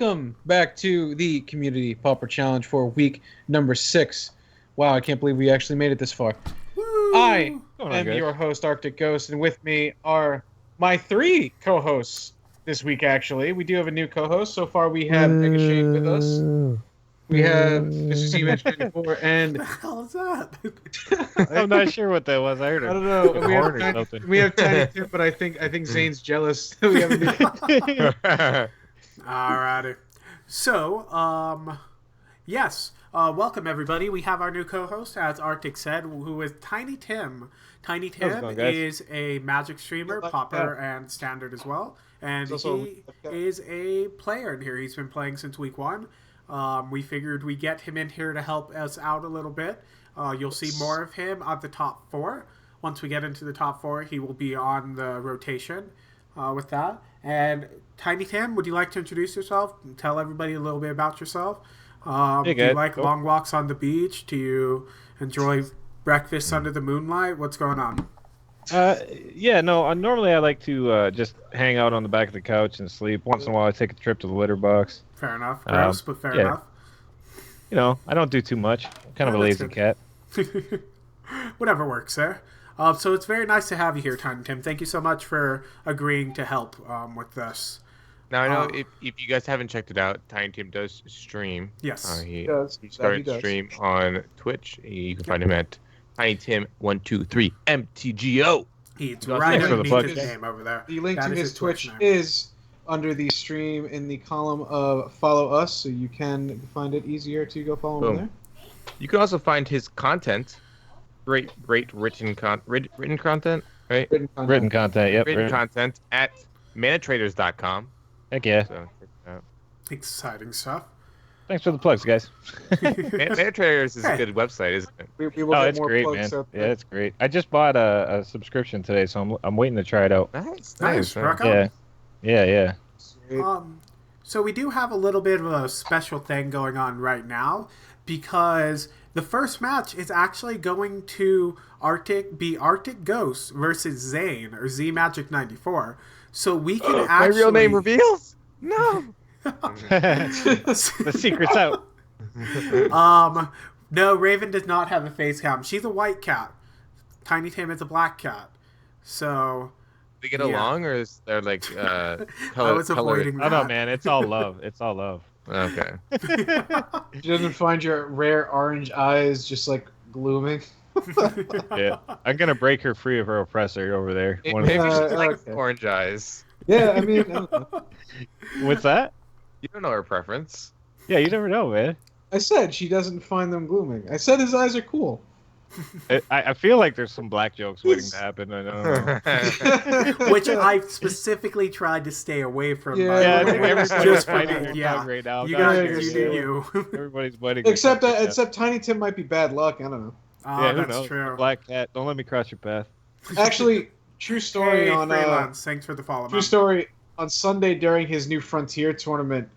Welcome back to the Community Pauper Challenge for week number 6. Wow, I can't believe we actually made it this far. Woo! I am your host, Arctic Ghost, and with me are my 3 co-hosts this week, actually. We do have a new co-host. So far, we have Mega Shane with us. We have Mr. C-Match94 and... What the hell is that? I'm not sure what that was. I heard I don't know. a horn or something. We have Tiny Tim, but I think Zane's jealous. We have a new... Alrighty. So, yes. Welcome, everybody. We have our new co-host, as Arctic said, who is Tiny Tim. Tiny Tim is a Magic streamer, Pauper, and Standard as well. And he is a player in here. He's been playing since week 1. We figured we'd get him in here to help us out a little bit. You'll see more of him at the top 4. Once we get into the top 4, he will be on the rotation with that. And Tiny Tim, would you like to introduce yourself and tell everybody a little bit about yourself? Do you like long walks on the beach? Do you enjoy breakfast under the moonlight? What's going on? Normally I like to just hang out on the back of the couch and sleep. Once in a while I take a trip to the litter box. Fair enough. Gross, but fair enough. You know, I don't do too much. I'm kind of a lazy cat. Whatever works there. So it's very nice to have you here, Tiny Tim. Thank you so much for agreeing to help with this. Now, I know if you guys haven't checked it out, Tiny Tim does stream. Yes. He started to stream on Twitch. You can find him at TinyTim123MTGO. He's right underneath his name over there. The link to his Twitch is under the stream in the column of Follow Us, so you can find it easier to go follow him there. You can also find his content. Great written content, right? Written content, yep. Written content at manatraders.com. Heck yeah. So, check it out. Exciting stuff. Thanks for the plugs, guys. Manatraders is a good website, isn't it? We will get it's more great, plugs man. up there. Yeah, it's great. I just bought a subscription today, so I'm waiting to try it out. Nice. Rock on. Yeah. So we do have a little bit of a special thing going on right now, because the first match is actually going to Arctic Ghost versus Zane, or Z-Magic94. So we can actually... My real name reveals? No! The secret's out. No, Raven does not have a face cam. She's a white cat. Tiny Tim is a black cat. So... They get along, or is there like color? I was avoiding that. Oh no, man! It's all love. It's all love. Okay. She doesn't find your rare orange eyes just like glooming. Yeah, I'm gonna break her free of her oppressor over there. Maybe she likes orange eyes. Yeah, I mean... What's that? You don't know her preference. Yeah, you never know, man. I said she doesn't find them glooming. I said his eyes are cool. I feel like there's some black jokes waiting to happen. I know. Which I specifically tried to stay away from. Yeah, just fighting. Yeah, right now. You guys, you. Everybody's biting. Except Tiny Tim might be bad luck. I don't know. Oh, that's true. Black cat. Don't let me cross your path. Actually, true story Thanks for the follow. True story. On Sunday during his new Frontier tournament,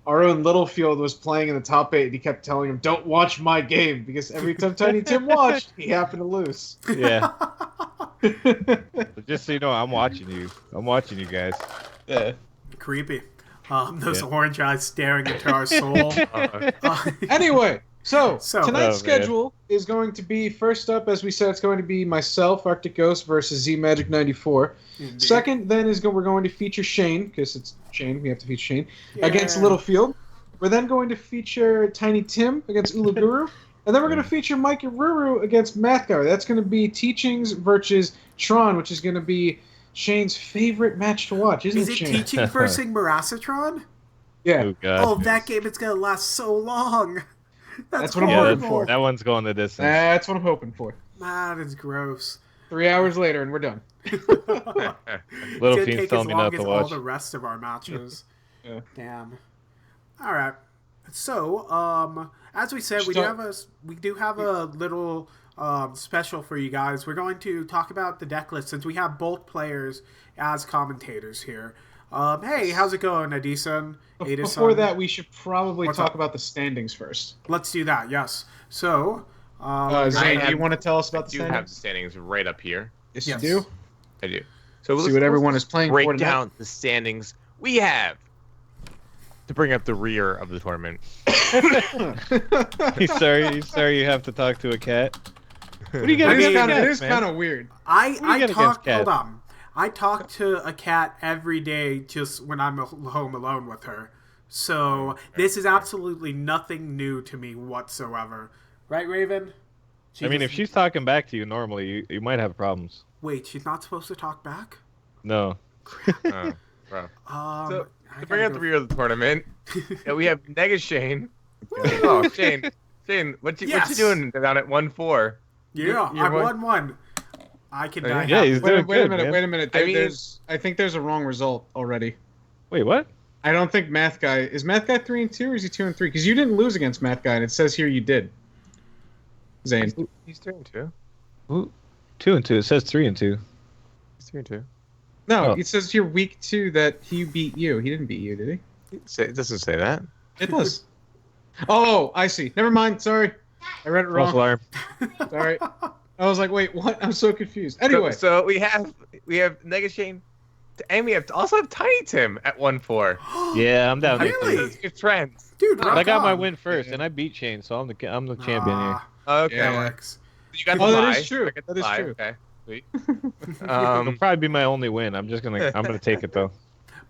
our own Littlefield was playing in the top 8, and he kept telling him, "Don't watch my game," because every time Tiny Tim watched, he happened to lose. Yeah. Just so you know, I'm watching you. I'm watching you guys. Yeah. Creepy. Those orange eyes staring into our soul. Anyway, so tonight's schedule is going to be, first up, as we said, it's going to be myself, Arctic Ghost, versus Z-Magic94. Indeed. Second, then, we're going to feature Shane, because it's Shane, we have to feature Shane, against Littlefield. We're then going to feature Tiny Tim against Ulaguru. And then we're going to feature Mike Ruru against Mathgar. That's going to be Teachings versus Tron, which is going to be Shane's favorite match to watch, isn't it, Shane? Is it Teaching versus Marasatron? Yeah. Oh, God. That game is going to last so long. That's what I'm hoping for. That one's going the distance. That's what I'm hoping for. That is gross. 3 hours later, and we're done. Little Fiend's telling me not to watch. All the rest of our matches. Yeah. Damn. All right. So, as we said, we do have a little special for you guys. We're going to talk about the deck list since we have both players as commentators here. Hey, how's it going, Edison? Before that, we should probably talk about the standings first. Let's do that. Yes. So, Zane, do you want to tell us about the standings? I do have the standings right up here. Yes, you do? I do. So see what everyone is playing for break tonight. down the standings. We have to bring up the rear of the tournament. He's sorry you have to talk to a cat. What do you got It against cats, is man? kind of weird. I talk. cats? Hold on. I talk to a cat every day, just when I'm home alone with her. So this is absolutely nothing new to me whatsoever, right, Raven? If she's talking back to you normally, you might have problems. Wait, she's not supposed to talk back? No. Oh, bro. So I to bring up gotta the go- rear of the tournament, we have Nega Shane. Oh, Shane, what you doing down at 1-4? Yeah, You're I won one. I can die. Yeah, he's doing Wait a good, minute. man. Wait a minute. I think there's a wrong result already. Wait, what? I don't think Math Guy is Math Guy 3-2 or is he 2-3? Because you didn't lose against Math Guy, and it says here you did. Zane. He's 3-2. Ooh, 2-2. It says 3-2. He's 3-2. No, Oh. it says here week 2 that he beat you. He didn't beat you, did he? It doesn't say that. It does. Oh, I see. Never mind. Sorry, I read it False wrong. alarm. Sorry. I was like, wait, what? I'm so confused. Anyway, So we have Nega Shane, and we also have Tiny Tim at 1-4. Yeah, I'm down. Really? there. Those are good friends. Dude, But I got my on. win first, and I beat Shane, so I'm the champion here. Okay. That Yeah. works. You got the Oh, that bye. is true. I got the That is bye. true. Okay. Sweet. It'll probably be my only win. I'm gonna take it though.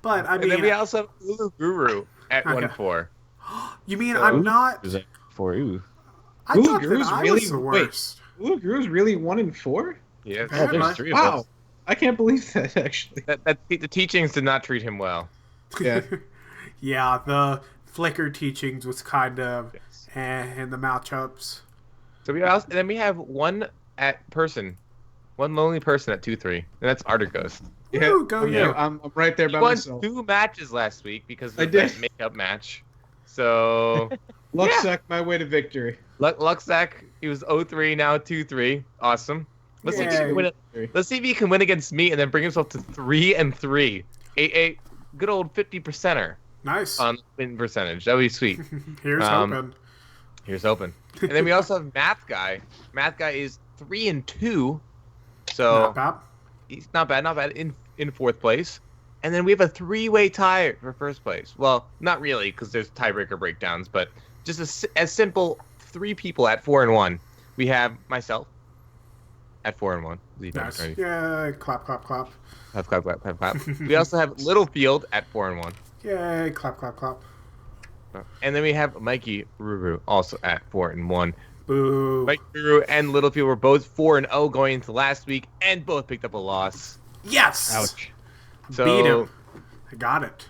But I and then we mean, also have Ulu Guru at Okay. 1-4. you mean So- I'm not? Is that for you? I Ooh, thought that Guru's I really- was the wait. worst. Ooh, Guru's really 1-4. Yeah. Yeah, Very there's much. 3 of Wow, us. I can't believe that actually. The teachings did not treat him well. Yeah. Yeah, the flicker teachings was kind of in the matchups. So and then we have one lonely person at 2-3, and that's Artighost. Yeah, Woo, go yeah, you. I'm right there He by won myself. 2 matches last week because I of did. that makeup match. So Luck Yeah. suck my way to victory. Luxac, he was 0-3, now 2-3. Awesome. Let's see if he Yay. can win it. Let's see if he can win against me and then bring himself to 3-3. A good old 50%er Nice. on win percentage. That would be sweet. Here's hoping. Here's open. And then we also have Math Guy. Math Guy is 3-2. So Not bad. he's not bad in 4th place. And then we have a 3-way tie for 1st place. Well, not really, because there's tiebreaker breakdowns, but just as simple 3 people at 4-1. We have myself at 4-1. Nice. Yay, clap, clap, clap. Clap, clap, clap, clap, clap. We also have Littlefield at 4-1. Yay, clap, clap, clap. And then we have Mikey Ruru also at 4-1. Boo. Mikey Ruru and Littlefield were both 4-0 going into last week, and both picked up a loss. Yes! Ouch. So, Beat him. I got it.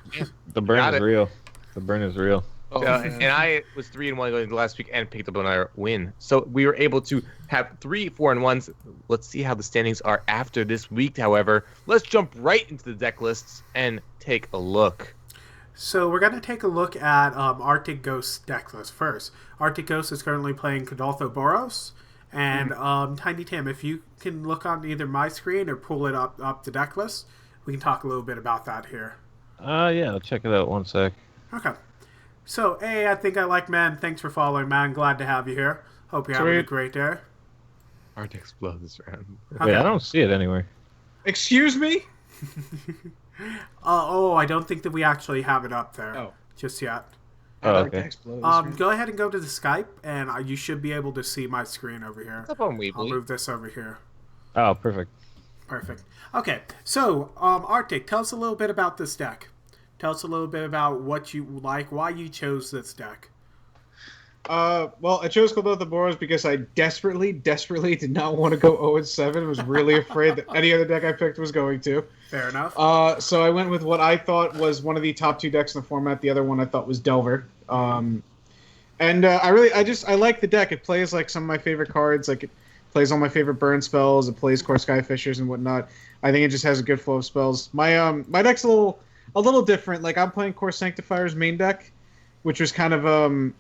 The burn Got is it. real. The burn is real. and I was 3-1 going into last week and picked up another win. So we were able to have 3 4-1s. Let's see how the standings are after this week. However, let's jump right into the deck lists and take a look. So we're going to take a look at Arctic Ghost's deck list first. Arctic Ghost is currently playing Kadoltho Boros. And Tiny Tim, if you can look on either my screen or pull it up the deck list, we can talk a little bit about that here. Yeah, I'll check it out 1 sec. Okay. So, hey, I think I like man. Thanks for following, man. Glad to have you here. Hope you're having a Sweet. great day. Hard to explode this round. Wait, I don't see it anywhere. Excuse me? I don't think that we actually have it up there Oh. just yet. Oh, I'd like to okay. explode this Go ahead and go to the Skype, and you should be able to see my screen over here. What's up on I'll Weebly? move this over here. Oh, perfect. Perfect. Okay, so Arctic, tell us a little bit about this deck. Tell us a little bit about what you like, why you chose this deck. Well, I chose Kadoltho Boros because I desperately did not want to go 0-7. Was really afraid that any other deck I picked was going to. Fair enough. So I went with what I thought was one of the top 2 decks in the format. The other one I thought was Delver. I like the deck. It plays like some of my favorite cards. Like it plays all my favorite burn spells. It plays Core Skyfishers and whatnot. I think it just has a good flow of spells. My deck's a little different. Like I'm playing Core Sanctifier's main deck, which was kind of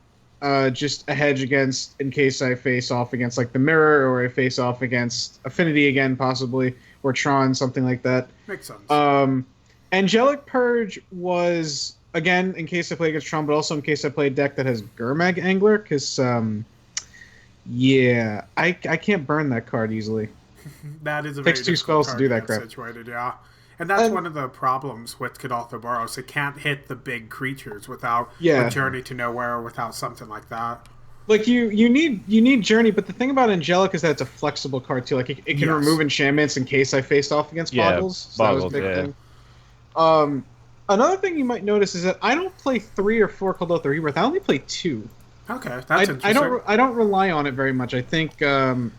just a hedge against in case I face off against like the Mirror or I face off against Affinity again possibly or Tron, something like that. Makes sense. Angelic Purge was again in case I play against Tron, but also in case I play a deck that has Gurmag Angler because I can't burn that card easily. That is a Takes very 2 difficult spells to card do that get crap. situated, yeah. And that's one of the problems with Kadoltha Boros. It can't hit the big creatures without a Journey to Nowhere or without something like that. Like you need Journey, but the thing about Angelic is that it's a flexible card too. Like it can remove enchantments in case I faced off against Boggles. So that was a big thing. Another thing you might notice is that I don't play 3 or 4 Kadoltha Rebirth. I only play 2. Okay, that's interesting. I don't rely on it very much. I think that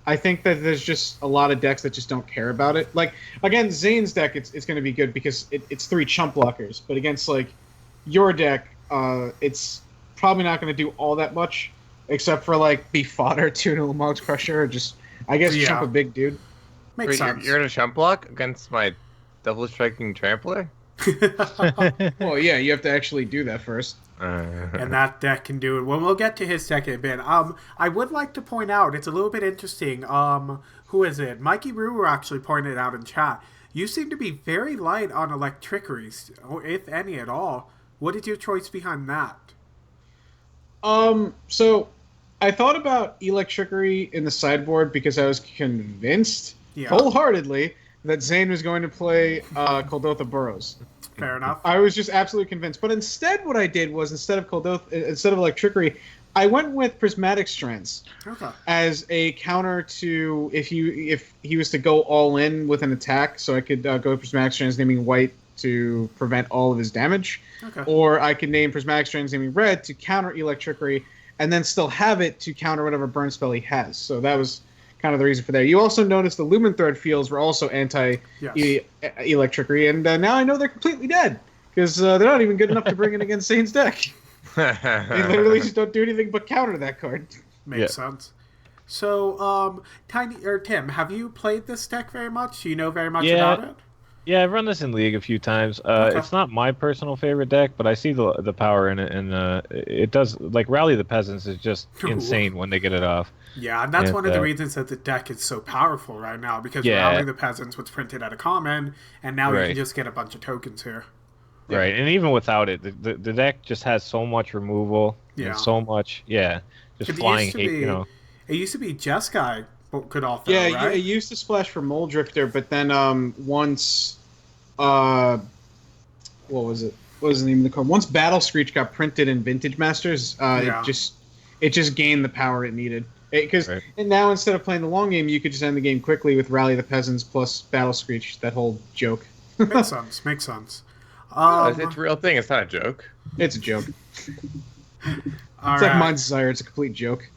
there's just a lot of decks that just don't care about it. Like against Zane's deck, it's going to be good because it's 3 chump blockers. But against like your deck, it's probably not going to do all that much, except for like be fodder to an Ulamog's Crusher, or just I guess chump a big dude. Makes sense. You're gonna chump block against my double striking trampler? Well, yeah, you have to actually do that first. And that deck can do it. Well, we'll get to his deck in a bit. I would like to point out, it's a little bit interesting. Who is it? Mikey Ruru actually pointed out in chat. You seem to be very light on Electrickeries, if any at all. What is your choice behind that? So I thought about Electrickery in the sideboard because I was convinced wholeheartedly that Zane was going to play Kadoltha Boros. Fair enough. I was just absolutely convinced. But instead what I did was instead of Electrickery, I went with Prismatic Strands as a counter to if he was to go all in with an attack, so I could go Prismatic Strands naming white to prevent all of his damage. Or I could name Prismatic Strands naming red to counter Electrickery, and then still have it to counter whatever burn spell he has. So that was kind of the reason for that. You also noticed the Lumen Thread fields were also anti-Electrickery, and now I know they're completely dead, because they're not even good enough to bring in against Zane's deck. They literally just don't do anything but counter that card. Makes sense. So, Tim, have you played this deck very much? Do you know very much about it? Yeah, I've run this in League a few times. It's not my personal favorite deck, but I see the power in it, and it does, like, Rally the Peasants is just insane when they get it off. Yeah, and that's one of the reasons that the deck is so powerful right now, because Rally the Peasants was printed at a common, and now you can just get a bunch of tokens here. Right, and even without it, the deck just has so much removal and so much, just flying hate, you know. It used to be Jeskai could all throw, right? It used to splash for Mole Drifter, but then once, what was it? What was the name of the card? Once Battle Screech got printed in Vintage Masters, it just gained the power it needed. Because now instead of playing the long game, you could just end the game quickly with Rally the Peasants plus Battle Screech. That whole joke. Makes sense. Makes sense. It's a real thing. It's not a joke. It's a joke. Like Mind's Desire. It's a complete joke.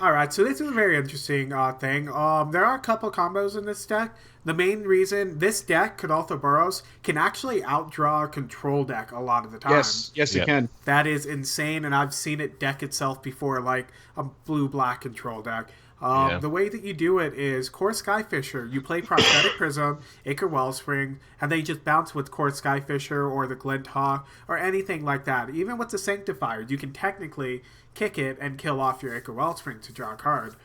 Alright, so this is a very interesting thing. There are a couple combos in this deck. The main reason this deck, Kadoltha Boros, can actually outdraw a control deck a lot of the time. Yes, it can. That is insane, and I've seen it deck itself before, like a blue-black control deck. The way that you do it is Core Skyfisher. You play Prosthetic Prism, Ichor Wellspring, and then you just bounce with Core Skyfisher or the Glint Hawk or anything like that. Even with the Sanctifier, you can technically kick it and kill off your Ichor Wellspring to draw a card.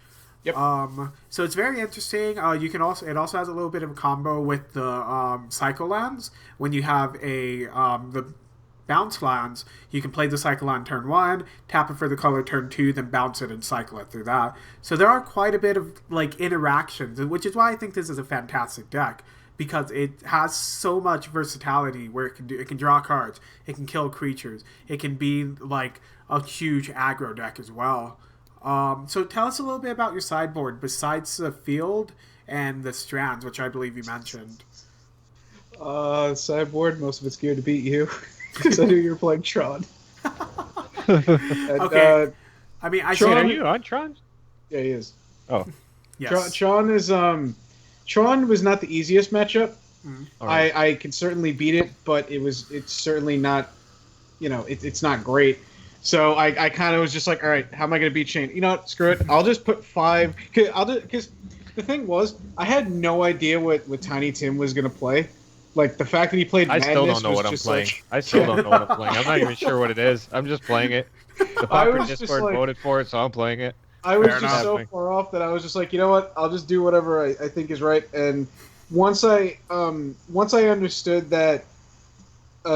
Yep. So it's very interesting. It also has a little bit of a combo with the Psycho Lands. When you have the bounce lands, you can play the Cycle on turn 1, tap it for the color turn 2, then bounce it and cycle it through that. So there are quite a bit of like interactions, which is why I think this is a fantastic deck, because it has so much versatility where it can draw cards, it can kill creatures, it can be like a huge aggro deck as well. So tell us a little bit about your sideboard besides the field and the strands, which I believe you mentioned. Sideboard, most of it's geared to beat you. Because I knew you were playing Tron. Okay. I mean, Tron, are you on Tron? Yeah, he is. Oh. Yes. Tron is Tron was not the easiest matchup. Right. I can certainly beat it, but it's certainly not, it's not great. So I kind of was just like, all right, how am I going to beat Shane? You know what? Screw it. I'll just put 5. Because the thing was, I had no idea what Tiny Tim was going to play. Like, the fact that he played Madness I still don't know what I'm playing. I still don't know what I'm playing. I'm not even sure what it is. I'm just playing it. The Pauper Discord voted for it, so I'm playing it. I was just so far off that I was just like, you know what? I'll just do whatever I think is right. And once I understood that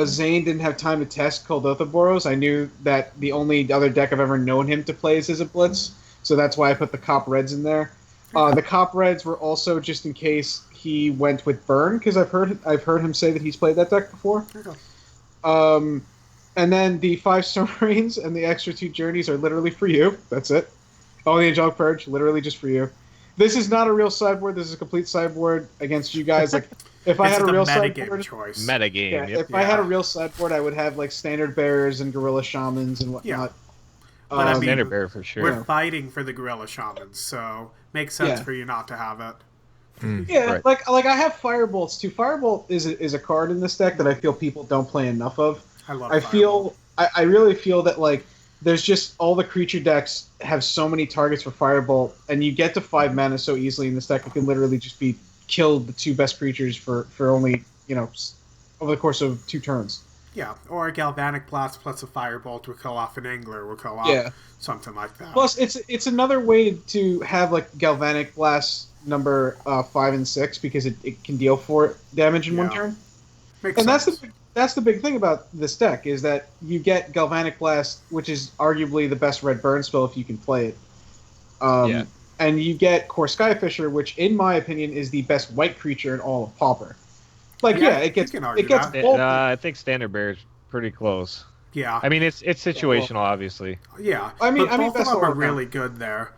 Zane didn't have time to test Kadoltha Boros, I knew that the only other deck I've ever known him to play is Izzet Blitz. So that's why I put the Cop Reds in there. The Cop Reds were also just in case he went with Burn because I've heard him say that he's played that deck before. Okay. And then the 5 Stone Rains and the extra 2 Journeys are literally for you. That's it. Oh, the Angelic Purge, literally just for you. This is not a real sideboard. This is a complete sideboard against you guys. Like, if I had a real sideboard, choice. Metagame. yeah, Yep. if I had a real sideboard, I would have like Standard Bearers and Gorilla Shamans and whatnot. But I mean, Standard Bearer for sure. We're fighting for the Gorilla Shamans, so makes sense for you not to have it. Yeah, Right. like I have Firebolts too. Firebolt is a card in this deck that I feel people don't play enough of. I really feel that like there's just all the creature decks have so many targets for Firebolt, and you get to 5 mana so easily in this deck. It can literally just be killed the 2 best creatures for only over the course of 2 turns. Yeah, or a Galvanic Blast plus a Firebolt would kill off an Angler, would kill off something like that. Plus, it's another way to have like Galvanic Blast number 5 and 6 because it can deal 4 damage in 1 turn. Makes sense. That's the big thing about this deck is that you get Galvanic Blast, which is arguably the best red burn spell if you can play it. And you get Core Skyfisher, which in my opinion is the best white creature in all of Pauper. Like it gets I think Standard Bear is pretty close. Yeah. I mean it's situational, obviously. Yeah. I mean both of them are really good there.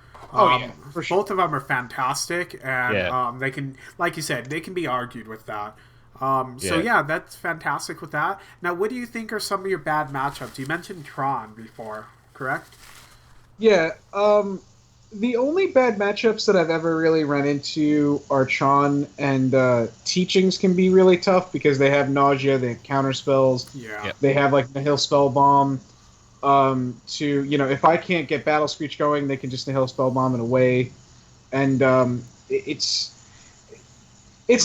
For sure. Both of them are fantastic, and they can, like you said, they can be argued with that. So that's fantastic with that. Now, what do you think are some of your bad matchups? You mentioned Tron before, correct? Yeah. The only bad matchups that I've ever really run into are Tron, and Teachings can be really tough because they have Nausea, they have counter spells. Yeah. They have like Nihil Spellbomb. If I can't get Battle Screech going, they can just Nihil Spellbomb it away. And it's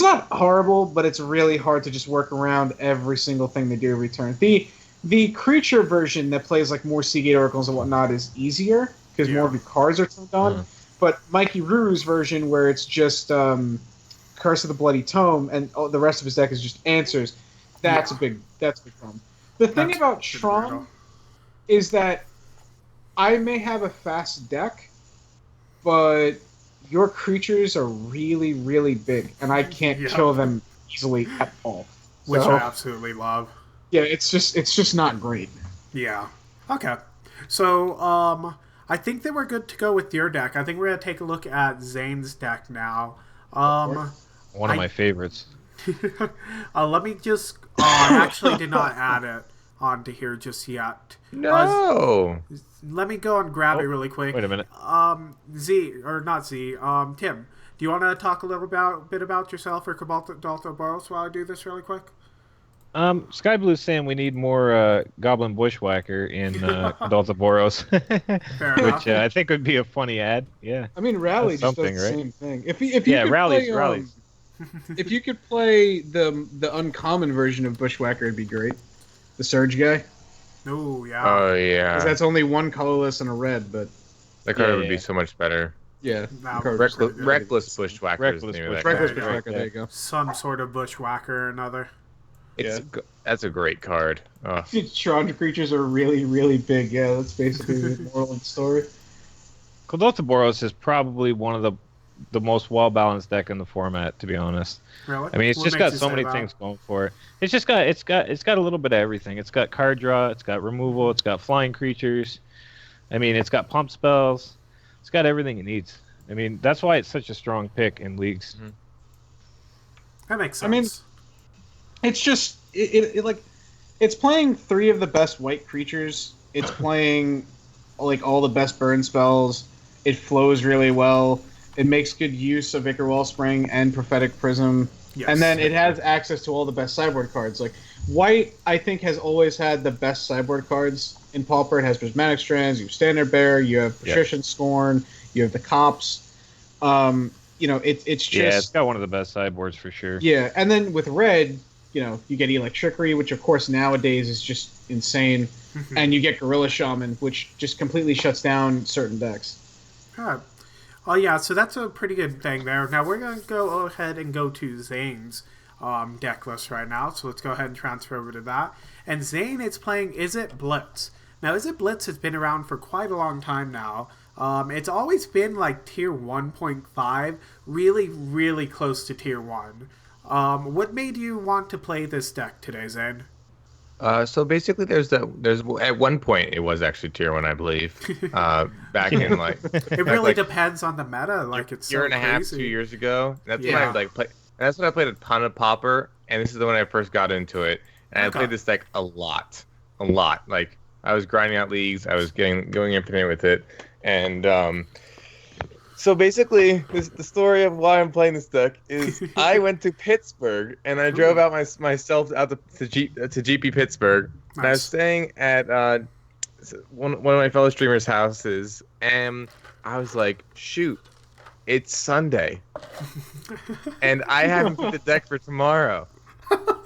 not horrible, but it's really hard to just work around every single thing they do every turn. The creature version that plays like more Seagate Oracles and whatnot is easier because more of your cards are turned on. But Mikey Ruru's version, where it's just Curse of the Bloody Tome and the rest of his deck is just answers, that's a big problem. The thing about Tron is that I may have a fast deck, but your creatures are really, really big, and I can't kill them easily at all. Which I absolutely love. Yeah, it's just not great. Yeah. Okay. So, I think that we're good to go with your deck. I think we're going to take a look at Zane's deck now. One of my favorites. Let me just... I actually did not add it onto here just yet. No! Let me go and grab it really quick. Wait a minute. Tim, do you want to talk a little bit about yourself or Adolfo Boros while I do this really quick? Sky Blue's saying we need more Goblin Bushwhacker in Adolfo Boros, which I think would be a funny ad. Yeah. I mean, Rally just does the same thing. If you could Rally's. If you could play the uncommon version of Bushwhacker, it'd be great. The Surge guy. Oh, yeah. Oh, yeah. Because that's only 1 colorless and a red, but... That card would be so much better. Yeah. Reckless Bushwhacker. Reckless Bushwhacker, there you go. Some sort of Bushwhacker or another. That's a great card. Oh. Tron creatures are really, really big. Yeah, that's basically the moral of the story. Adolfo Boros is probably one of the most well-balanced deck in the format, to be honest. Really? I mean, it's just got so many things going for it. It's just got a little bit of everything. It's got card draw, it's got removal, it's got flying creatures. I mean, it's got pump spells. It's got everything it needs. I mean, that's why it's such a strong pick in leagues. Mm-hmm. That makes sense. I mean, it's just it's playing 3 of the best white creatures. It's playing like all the best burn spells. It flows really well. It makes good use of Ichor Wellspring and Prophetic Prism. Yes. And then it has access to all the best sideboard cards. Like, white, I think, has always had the best sideboard cards in Pauper. It has Prismatic Strands, you have Standard Bearer, you have Patrician Scorn, you have the Cops. It's just... Yeah, it's got one of the best sideboards for sure. Yeah, and then with red, you get Electricity, which, of course, nowadays is just insane. And you get Gorilla Shaman, which just completely shuts down certain decks. Oh, yeah, so that's a pretty good thing there. Now, we're going to go ahead and go to Zane's deck list right now. So let's go ahead and transfer over to that. And Zane is playing Is It Blitz. Now, Is It Blitz has been around for quite a long time now. It's always been like tier 1.5, really, really close to tier 1. What made you want to play this deck today, Zane? So basically, there's at one point it was actually tier 1, I believe. Back in like It really depends on the meta. Like it's year so and a half, crazy. 2 years ago. That's when Yeah. I like play. That's when I played a ton of Pauper, and this is the when I first got into it. And I Okay. played this deck a lot. Like I was grinding out leagues. I was going infinite with it, and so basically, the story of why I'm playing this deck is I went to Pittsburgh and I drove out myself out to GP Pittsburgh. And I was Nice. staying at one of my fellow streamers' houses, and I was like, shoot, it's Sunday, and I haven't put the deck for tomorrow.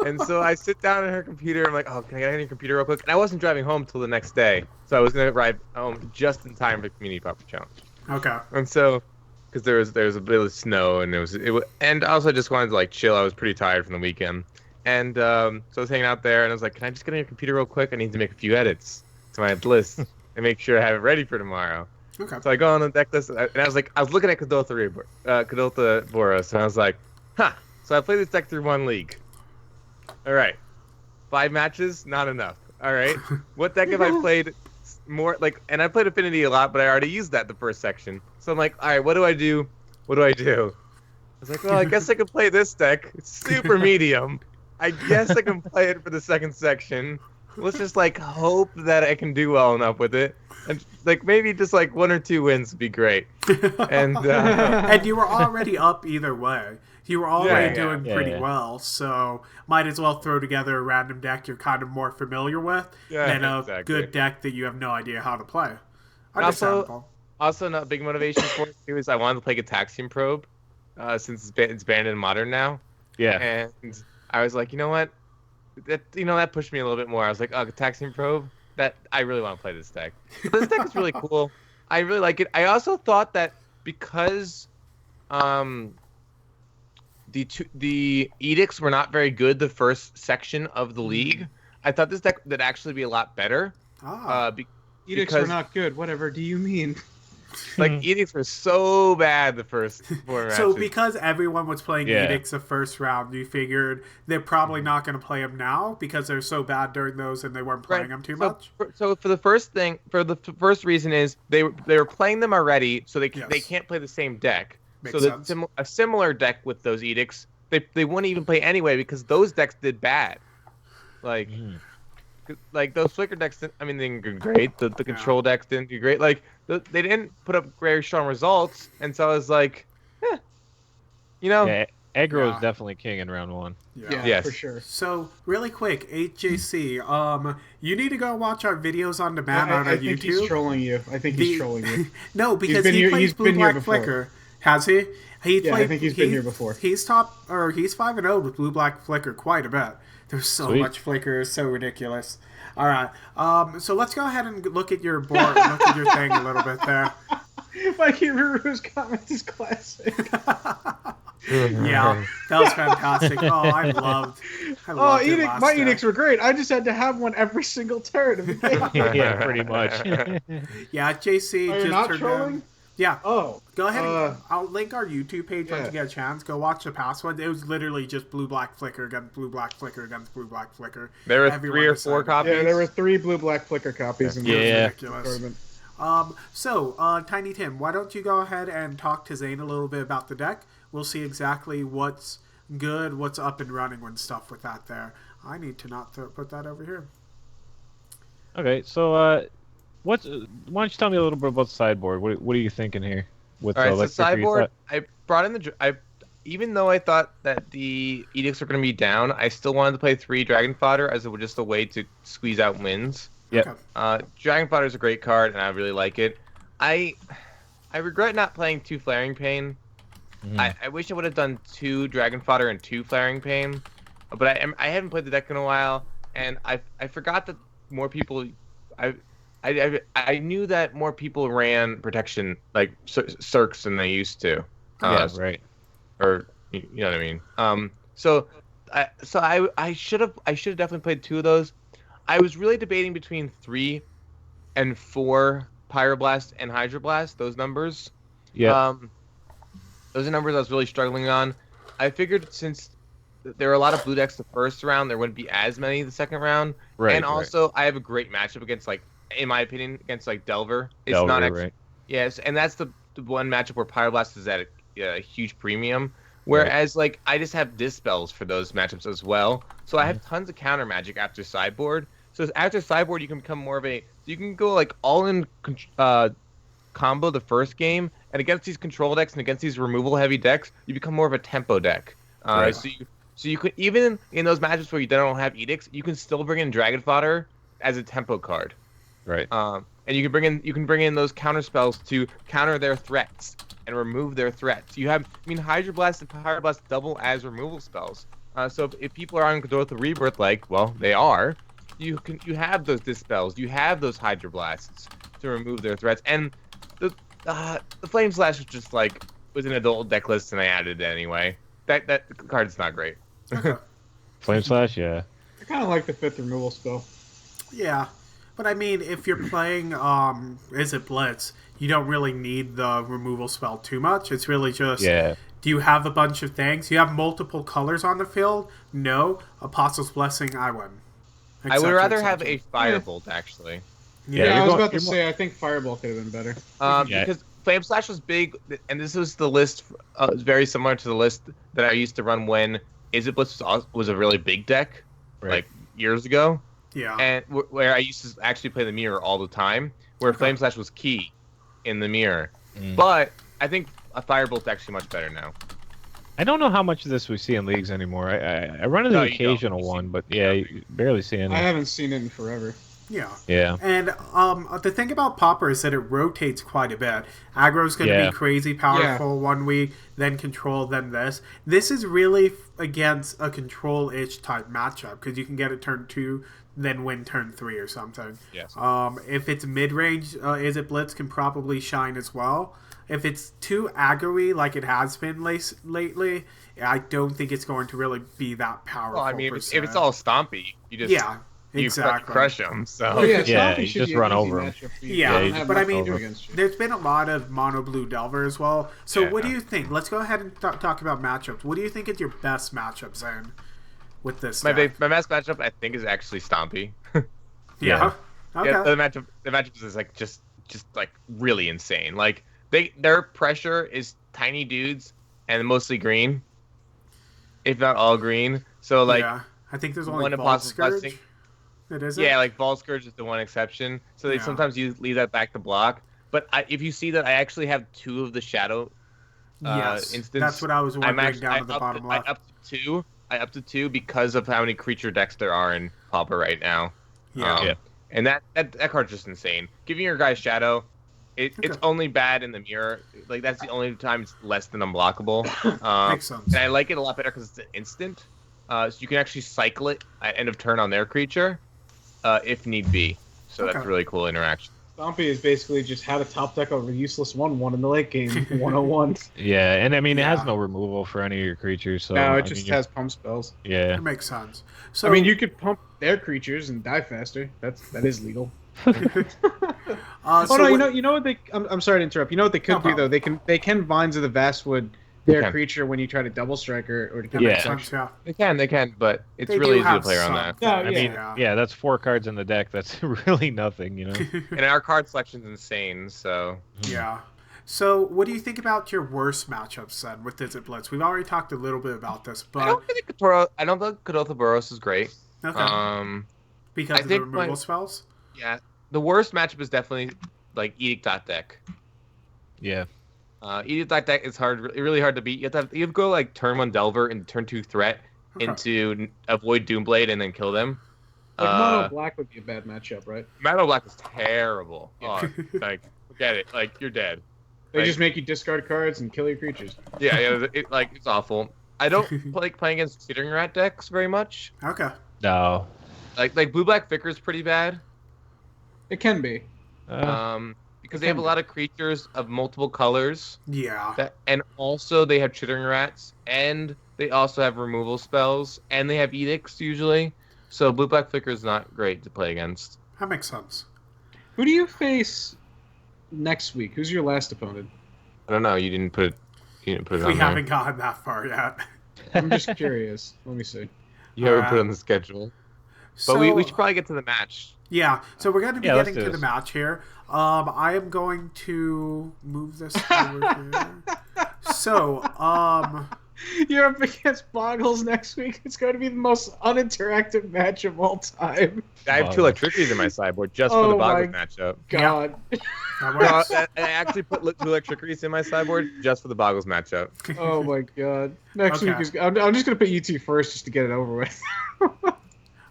And so I sit down at her computer. I'm like, oh, can I get on your computer real quick? And I wasn't driving home till the next day, so I was gonna arrive home just in time for the Community Pauper Challenge. Okay. And so, because there was a bit of snow, and and also I just wanted to like chill. I was pretty tired from the weekend, and so I was hanging out there, and I was like, "Can I just get on your computer real quick? I need to make a few edits to my list and make sure I have it ready for tomorrow." Okay. So I go on the deck list, and I was looking at Kadotha Boros, and I was like, "Huh." So I played this deck through one league. All right, 5 matches, not enough. All right, what deck have I played? More like, and I played Affinity a lot, but I already used that the first section. So I'm like, all right, what do I do? I was like, well, I guess I can play this deck. It's super medium. I guess I can play it for the second section. Let's just like hope that I can do well enough with it, and like maybe just like 1 or 2 wins would be great. And And you were already up either way. You were already doing pretty yeah. well, so might as well throw together a random deck you're kind of more familiar with than a good deck that you have no idea how to play. Understandable. Also, not big motivation for it too is I wanted to play Gataxian Probe, since it's banned in Modern now. Yeah. And I was like, you know what? That pushed me a little bit more. I was like, oh, Gataxian Probe? That I really want to play this deck. But this deck is really cool. I really like it. I also thought that because the edicts were not very good the first section of the league, I thought this deck would actually be a lot better. Edicts were not good. Whatever do you mean? Like, edicts were so bad the first 4 matches. So because everyone was playing Yeah. Edicts the first round, you figured they're probably not going to play them now because they're so bad during those and they weren't playing them too much? So for the first reason is they were playing them already, so they can't play the same deck. Makes so sense. a similar deck with those edicts, they wouldn't even play anyway because those decks did bad. Like those flicker decks, they didn't do great. The control decks didn't do great. Like they didn't put up very strong results, and so I was like, Yeah, aggro is definitely king in round 1. Yeah, Yes. for sure. So, really quick, HJC, you need to go watch our videos on demand on our I think YouTube. he's trolling you. I think he's trolling you. No, because been he here- plays he's Blue been here Black before. Flicker. Has he? I think he's been here before. He's 5-0 with Blue Black Flicker quite a bit. There's so Sweet. much Flicker, it's so ridiculous. All right, so let's go ahead and look at your board, look at your thing a little bit there. Mikey Ruru's comment is classic. Yeah, that was fantastic. Oh, I loved it Edict, last my day. edicts were great. I just had to have one every single turn of the game. Yeah, pretty much. Yeah, JC Are just you not turned trolling? in. Yeah. Oh. Go ahead. And, I'll link our YouTube page once Yeah. you get a chance. Go watch the past one. It was literally just Blue Black Flicker against Blue Black Flicker against Blue Black Flicker. there were Everyone 3 or decided. 4 copies. Yeah, there were 3 blue black flicker copies in Yeah. the Ridiculous. tournament. So, Tiny Tim, why don't you go ahead and talk to Zane a little bit about the deck? We'll see exactly what's good, what's up and running when stuff with that there. I need to not put that over here. Okay, so why don't you tell me a little bit about the sideboard? What are you thinking here? With All right, so Electric sideboard, Reset? I brought in even though I thought that the edicts were going to be down, I still wanted to play 3 Dragon Fodder as just a way to squeeze out wins. Yep. Okay. Dragon Fodder is a great card, and I really like it. I regret not playing 2 Flaring Pain. I wish I would have done 2 Dragon Fodder and 2 Flaring Pain, but I haven't played the deck in a while, and I forgot that more people. I knew that more people ran protection like Cirques than they used to. Yeah, right. Or you know what I mean. So I should have definitely played 2 of those. I was really debating between 3 and 4 Pyroblast and Hydroblast, those numbers. Yeah. Those are numbers I was really struggling on. I figured since there are a lot of blue decks the first round, there wouldn't be as many the second round. Right. And also, I have a great matchup against, like, in my opinion, against like Delver. It's Delver, not actually, right. yes, and that's the one matchup where Pyroblast is at a huge premium. Whereas, like, I just have Dispels for those matchups as well. So I have tons of counter magic after sideboard. So after sideboard, you can become more of a. You can go like all in combo the first game, and against these control decks and against these removal heavy decks, you become more of a tempo deck. Right. So you could, even in those matchups where you don't have edicts, you can still bring in Dragon Fodder as a tempo card. Right. And you can bring in those counter spells to counter their threats and remove their threats. Hydroblast and Pyroblast double as removal spells. So if people are on Cadortha Rebirth, like, well, they are, you have those Dispels, you have those Hydroblasts to remove their threats, and the Flame Slash was an adult deck list, and I added it anyway. That card's not great. Flame Slash, yeah. I kind of like the 5th removal spell. Yeah. But I mean, if you're playing Is It Blitz, you don't really need the removal spell too much. It's really just, do you have a bunch of things? You have multiple colors on the field? No. Apostle's Blessing, I win. I would rather have a Firebolt, actually. Yeah, I was about to say, I think Fireball could have been better. Because Flame Slash was big, and this was the list, very similar to the list that I used to run when Is It Blitz was a really big deck, like years ago. Yeah. And where I used to actually play the mirror all the time, where Flame Slash was key in the mirror. But I think a Firebolt's actually much better now. I don't know how much of this we see in leagues anymore. I run into the occasional one, but you barely see any. I haven't seen it in forever. Yeah. Yeah. And the thing about Pauper is that it rotates quite a bit. Aggro's going to be crazy powerful one week, then control, then this. This is really against a control-ish type matchup because you can get it turn 2, then win turn 3 or something. Yes. If it's mid-range, Is It Blitz can probably shine as well. If it's too aggro-y like it has been lately, I don't think it's going to really be that powerful. Well, I mean, if it's all stompy, you just... Yeah. Exactly. Crush them. So you just run over them. Yeah, but I mean, there's been a lot of mono blue Delver as well. So what do you think? Let's go ahead and talk about matchups. What do you think is your best matchup, Zane, with this? My best matchup, I think, is actually Stompy. Yeah. Okay. Yeah, the matchup is like just like really insane. Like their pressure is tiny dudes and mostly green, if not all green. So like, I think there's only one Ball Impossible Blessing. It is. Yeah, like Ball Scourge is the one exception. So they sometimes leave that back to block. But if you see that, I actually have 2 of the Shadow instance. That's what I was wondering down at the bottom left. I up to 2 because of how many creature decks there are in Pauper right now. And that card's just insane. Giving your guy Shadow, it's only bad in the mirror. Like that's the only time it's less than unblockable. Makes sense. And I like it a lot better because it's an instant. So you can actually cycle it at end of turn on their creature, if need be. So that's a really cool interaction. Stompy is basically just how to top deck over useless 1/1 in the late game, 101. Yeah, and I mean it has no removal for any of your creatures. So no, it just has pump spells. Yeah, it makes sense. So I mean, you could pump their creatures and die faster. That is legal. You know what they? I'm sorry to interrupt. You know what they could do though? They can Vines of the Vastwood their creature when you try to double strike or to get They can, but it's really easy to play around that. I mean, that's 4 cards in the deck. That's really nothing, you know. And our card selection's insane, so yeah. So, what do you think about your worst matchups then with Is It Blitz? We've already talked a little bit about this, but I don't think Cadortha Boros is great. Okay. Because of the removal spells. Yeah, the worst matchup is definitely like Edict deck. Yeah. Edict deck is really hard to beat. You have to go like turn 1 Delver and turn 2 Threat into avoid Doomblade and then kill them. Like Mono Black would be a bad matchup, right? Mono Black is terrible. Oh, like forget it. Like you're dead. They just make you discard cards and kill your creatures. Yeah, it's awful. I don't like playing against Chittering Rat decks very much. Okay. No. Like Blue Black Vicar is pretty bad. It can be. Because they have a lot of creatures of multiple colors. Yeah. And also they have Chittering Rats, and they also have removal spells, and they have edicts usually. So Blue Black Flicker is not great to play against. That makes sense. Who do you face next week? Who's your last opponent? I don't know. You didn't put it. You didn't put it on We there. haven't gotten that far yet. I'm just curious. Let me see. You haven't put it on the schedule. But we should probably get to the match. Yeah, so we're going to be getting to the this. match here. I am going to move this over here. So, You're up against Boggles next week. It's going to be the most uninteractive match of all time. I have 2 electricities in my sideboard just for the Boggles matchup. God. that No, works. I actually put 2 electricities in my sideboard just for the Boggles matchup. Oh my God. Next Okay. week is. I'm just going to put you two first just to get it over with.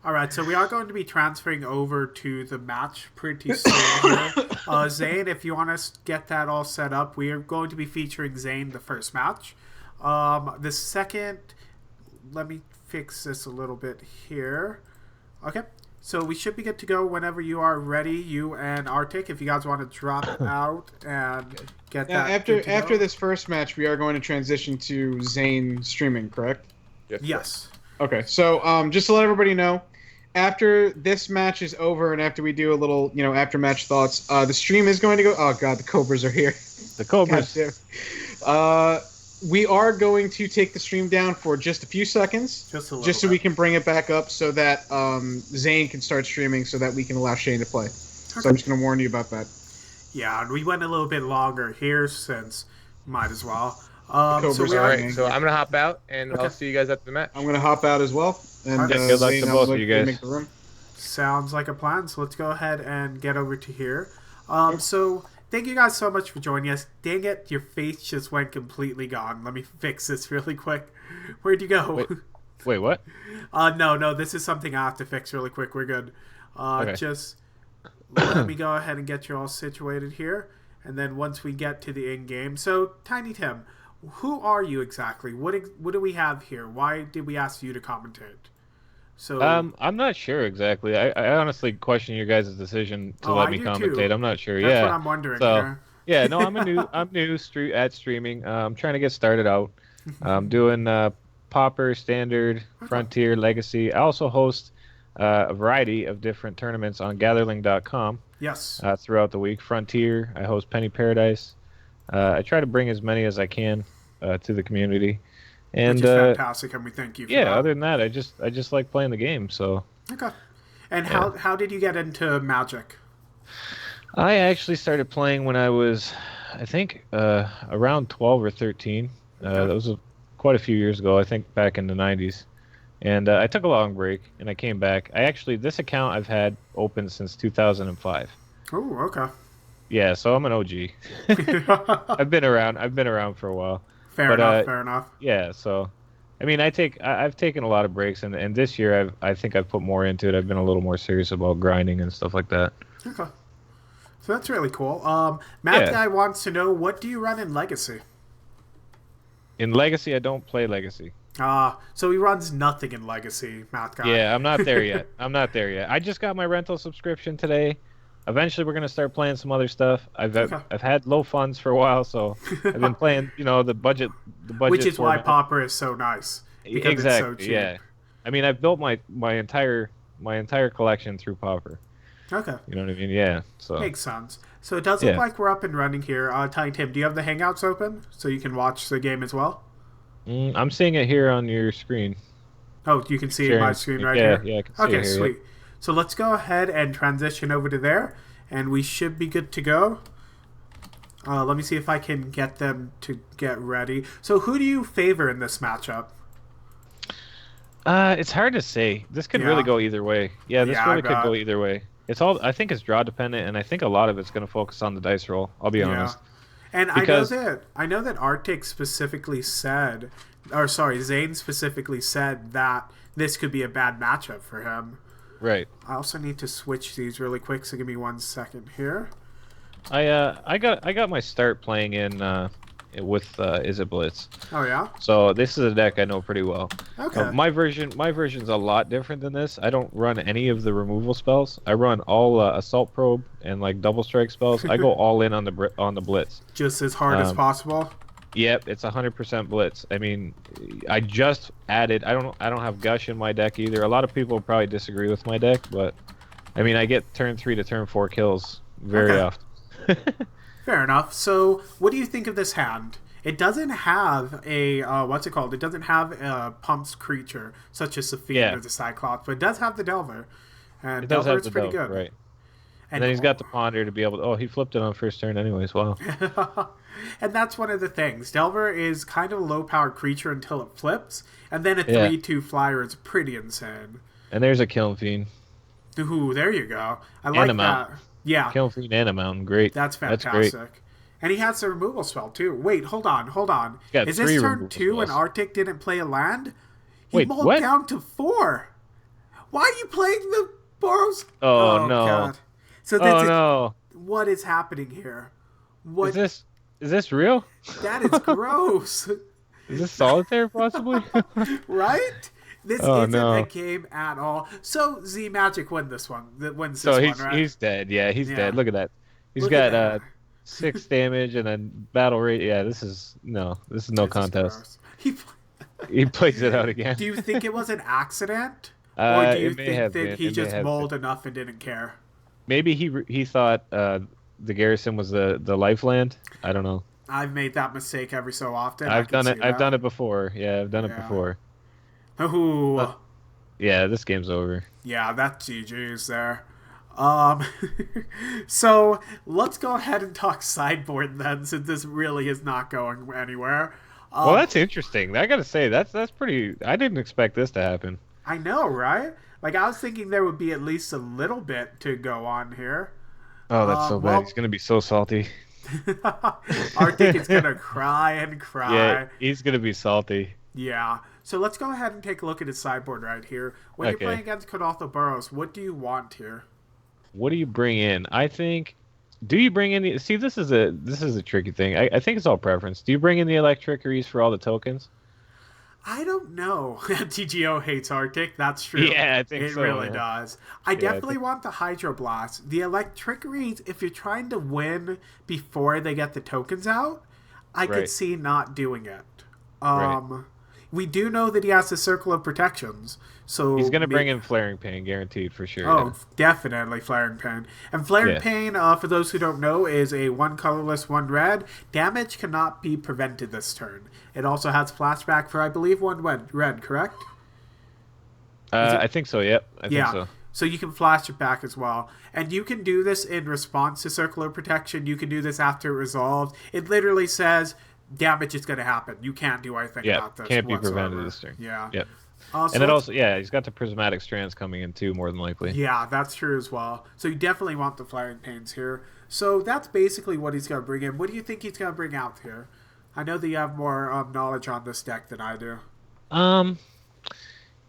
All right, so we are going to be transferring over to the match pretty soon here. Zane, if you want to get that all set up, we are going to be featuring Zane the first match. The second, let me fix this a little bit here. Okay, so we should be good to go whenever you are ready, you and Arctic, if you guys want to drop out and get Now, that. after this first match, we are going to transition to Zane streaming, correct? Yes. Okay, so just to let everybody know, after this match is over and after we do a little, after match thoughts, the stream is going to go. Oh God, the Cobras are here. The Cobras. We are going to take the stream down for just a few seconds, Just a little so bit. we can bring it back up so that Zane can start streaming, so that we can allow Shane to play. So I'm just going to warn you about that. Yeah, and we went a little bit longer here since might as well. Cobras so we are are, hanging. So I'm gonna hop out and I'll see you guys after the match. I'm going to hop out as well. And Okay, good luck Zane, to I'll both let of you guys. Make the room. Sounds like a plan. So let's go ahead and get over to here. So thank you guys so much for joining us. Dang it, your face just went completely gone. Let me fix this really quick. Where'd you go? Wait, what? No, this is something I have to fix really quick. We're good. Okay. Just let me go ahead and get you all situated here. And then once we get to the in-game. So, Tiny Tim, who are you exactly? What do we have here? Why did we ask you to commentate? So I'm not sure exactly. I honestly question your guys' decision to let I me do commentate. too. I'm not sure. That's yeah. what I'm wondering So, here. yeah, no, I'm new at streaming. I'm trying to get started out. I'm doing Pauper, Standard, Frontier, Legacy. I also host a variety of different tournaments on Gatherling.com. Yes. Throughout the week. Frontier, I host Penny Paradise. I try to bring as many as I can to the community. And Which is fantastic, and we thank you for that. other than that, I just like playing the game. So Okay. And how did you get into Magic? I actually started playing when I was, I think, around 12 or 13. That was quite a few years ago. I think back in the 90s. And I took a long break, and I came back. This account I've had open since 2005. Oh, okay. Yeah, so I'm an OG. I've been around for a while. Fair enough. Yeah, so I mean, I've taken a lot of breaks, and this year I think I've put more into it. I've been a little more serious about grinding and stuff like that. Okay. So that's really cool. Matt Guy wants to know, what do you run in Legacy? In Legacy, I don't play Legacy. So he runs nothing in Legacy, Matt Guy. Yeah, I'm not there yet. I just got my rental subscription today. Eventually, we're gonna start playing some other stuff. I've had low funds for a while, so I've been playing. The budget. Which is why Pauper is so nice. Because exactly. It's so cheap. Yeah. I mean, I've built my entire collection through Pauper. Okay. You know what I mean? Yeah. So makes sense. So it does look like we're up and running here. Tiny Tim, do you have the Hangouts open so you can watch the game as well? I'm seeing it here on your screen. Oh, you can see my screen right here? Yeah, I can see okay, it here, sweet. So let's go ahead and transition over to there, and we should be good to go. Let me see if I can get them to get ready. So who do you favor in this matchup? It's hard to say. This could really go either way. Yeah, this really could go either way. I think it's draw dependent, and I think a lot of it's going to focus on the dice roll. I'll be honest. And I know that Arctic specifically said, Zane specifically said that this could be a bad matchup for him. Right. I also need to switch these really quick, so give me 1 second here. I got my start playing in with Is It Blitz. Oh yeah. So this is a deck I know pretty well. Okay. My version's a lot different than this. I don't run any of the removal spells. I run all Assault Probe and like Double Strike spells. I go all in on the Blitz. Just as hard as possible. Yep, it's 100% Blitz. I mean, I just added. I don't have Gush in my deck either. A lot of people probably disagree with my deck, but I mean, I get turn 3 to turn 4 kills very often. Fair enough. So, what do you think of this hand? It doesn't have a what's it called? It doesn't have a Pump's creature such as Sophia or the Cyclops, but it does have the Delver, and It does Delver have is the pretty Delver, good. right? And then he's got the Ponder to be able to. Oh, he flipped it on first turn anyways. Wow. And that's one of the things. Delver is kind of a low-powered creature until it flips, and then a Yeah. 3/2 flyer is pretty insane. And there's a Kiln Fiend. Ooh, there you go. I like a that. mountain. Yeah, Kiln Fiend and a Mountain. Great. that's fantastic. That's great. And he has a removal spell too. Wait, hold on. Got Is 3 this turn removal 2 and spells. Arctic didn't play a land? He Wait, mulled what? down to 4. Why are you playing the Boros? Oh, no. God. So this Oh is, no. what is happening here? What? Is this real? That is gross. Is this solitaire possibly? Right? This Oh, isn't no. a game at all. So Z Magic wins this one. Wins So this one, right? he's dead. Yeah, he's Yeah. dead. Look at that. He's Look at got that. 6 damage and then battle rate. Yeah, this is no contest. He, He plays it out again. do you think it was an accident? Or do you It may think have that been. he It may just have mulled enough and didn't care? Maybe he thought the garrison was the lifeland. I don't know. I've made that mistake every so often. I've done it before. Yeah, I've done it Yeah. before. Ooh. But- Yeah, this game's over. Yeah, that's GG's there. Um, so let's go ahead and talk sideboard then, since this really is not going anywhere. Well, that's interesting. I gotta say that's pretty. I didn't expect this to happen. I know, right? Like, I was thinking there would be at least a little bit to go on here. Oh, that's so bad. well- He's gonna be so salty. Arctic is gonna cry and cry. Yeah, he's gonna be salty. Yeah. So let's go ahead and take a look at his sideboard right here. When Okay. you're playing against Kodaltho Burrows, what do you want here? What do you bring in? I think. Do you bring in the? See, this is a tricky thing. I think it's all preference. Do you bring in the electricaries for all the tokens? I don't know. TGO hates Arctic. That's true. Yeah, I think it so, really man. does. I definitely want the Hydroblast. The Electricaries, if you're trying to win before they get the tokens out, I could Right. see not doing it. Right. We do know that he has the Circle of Protections, so He's gonna bring in Flaring Pain, guaranteed for sure. Oh, yeah. definitely Flaring Pain. And Flaring Yeah. Pain, for those who don't know, is a 1 colorless, 1 red. Damage cannot be prevented this turn. It also has flashback for, I believe, 1 red, correct? I think so. Yep, I think so. So you can flash it back as well. And you can do this in response to Circular Protection. You can do this after it resolved. It literally says damage is going to happen. You can't do anything Yeah, about this. can't be whatsoever. prevented this turn. Yeah. Yep. So And it let's- also, yeah, he's got the prismatic strands coming in too, more than likely. Yeah, that's true as well. So you definitely want the Flaring Pains here. So that's basically what he's going to bring in. What do you think he's going to bring out here? I know that you have more knowledge on this deck than I do.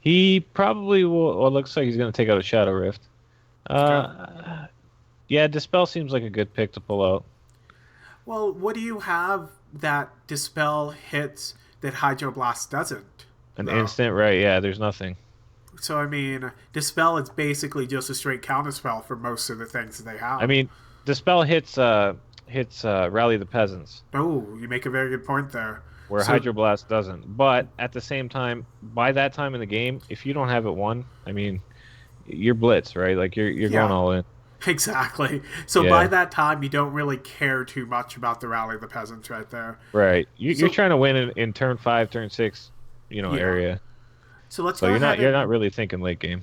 He probably will. Well, it looks like he's going to take out a Shadow Rift. Yeah, Dispel seems like a good pick to pull out. Well, what do you have that Dispel hits that Hydroblast doesn't? An No. instant, right? Yeah, there's nothing. So, I mean, Dispel is basically just a straight counterspell for most of the things that they have. I mean, Dispel hits Rally the Peasants, oh, you make a very good point there. where So- Hydroblast doesn't. But at the same time, by that time in the game, if you don't have it won, I mean, you're blitz, right? Like you're Yeah. going all in. Exactly. So Yeah. by that time, you don't really care too much about the Rally of the Peasants right there. Right. So- You're trying to win in turn 5, turn 6, Yeah. area. So let's So go you're ahead not and, really thinking late game.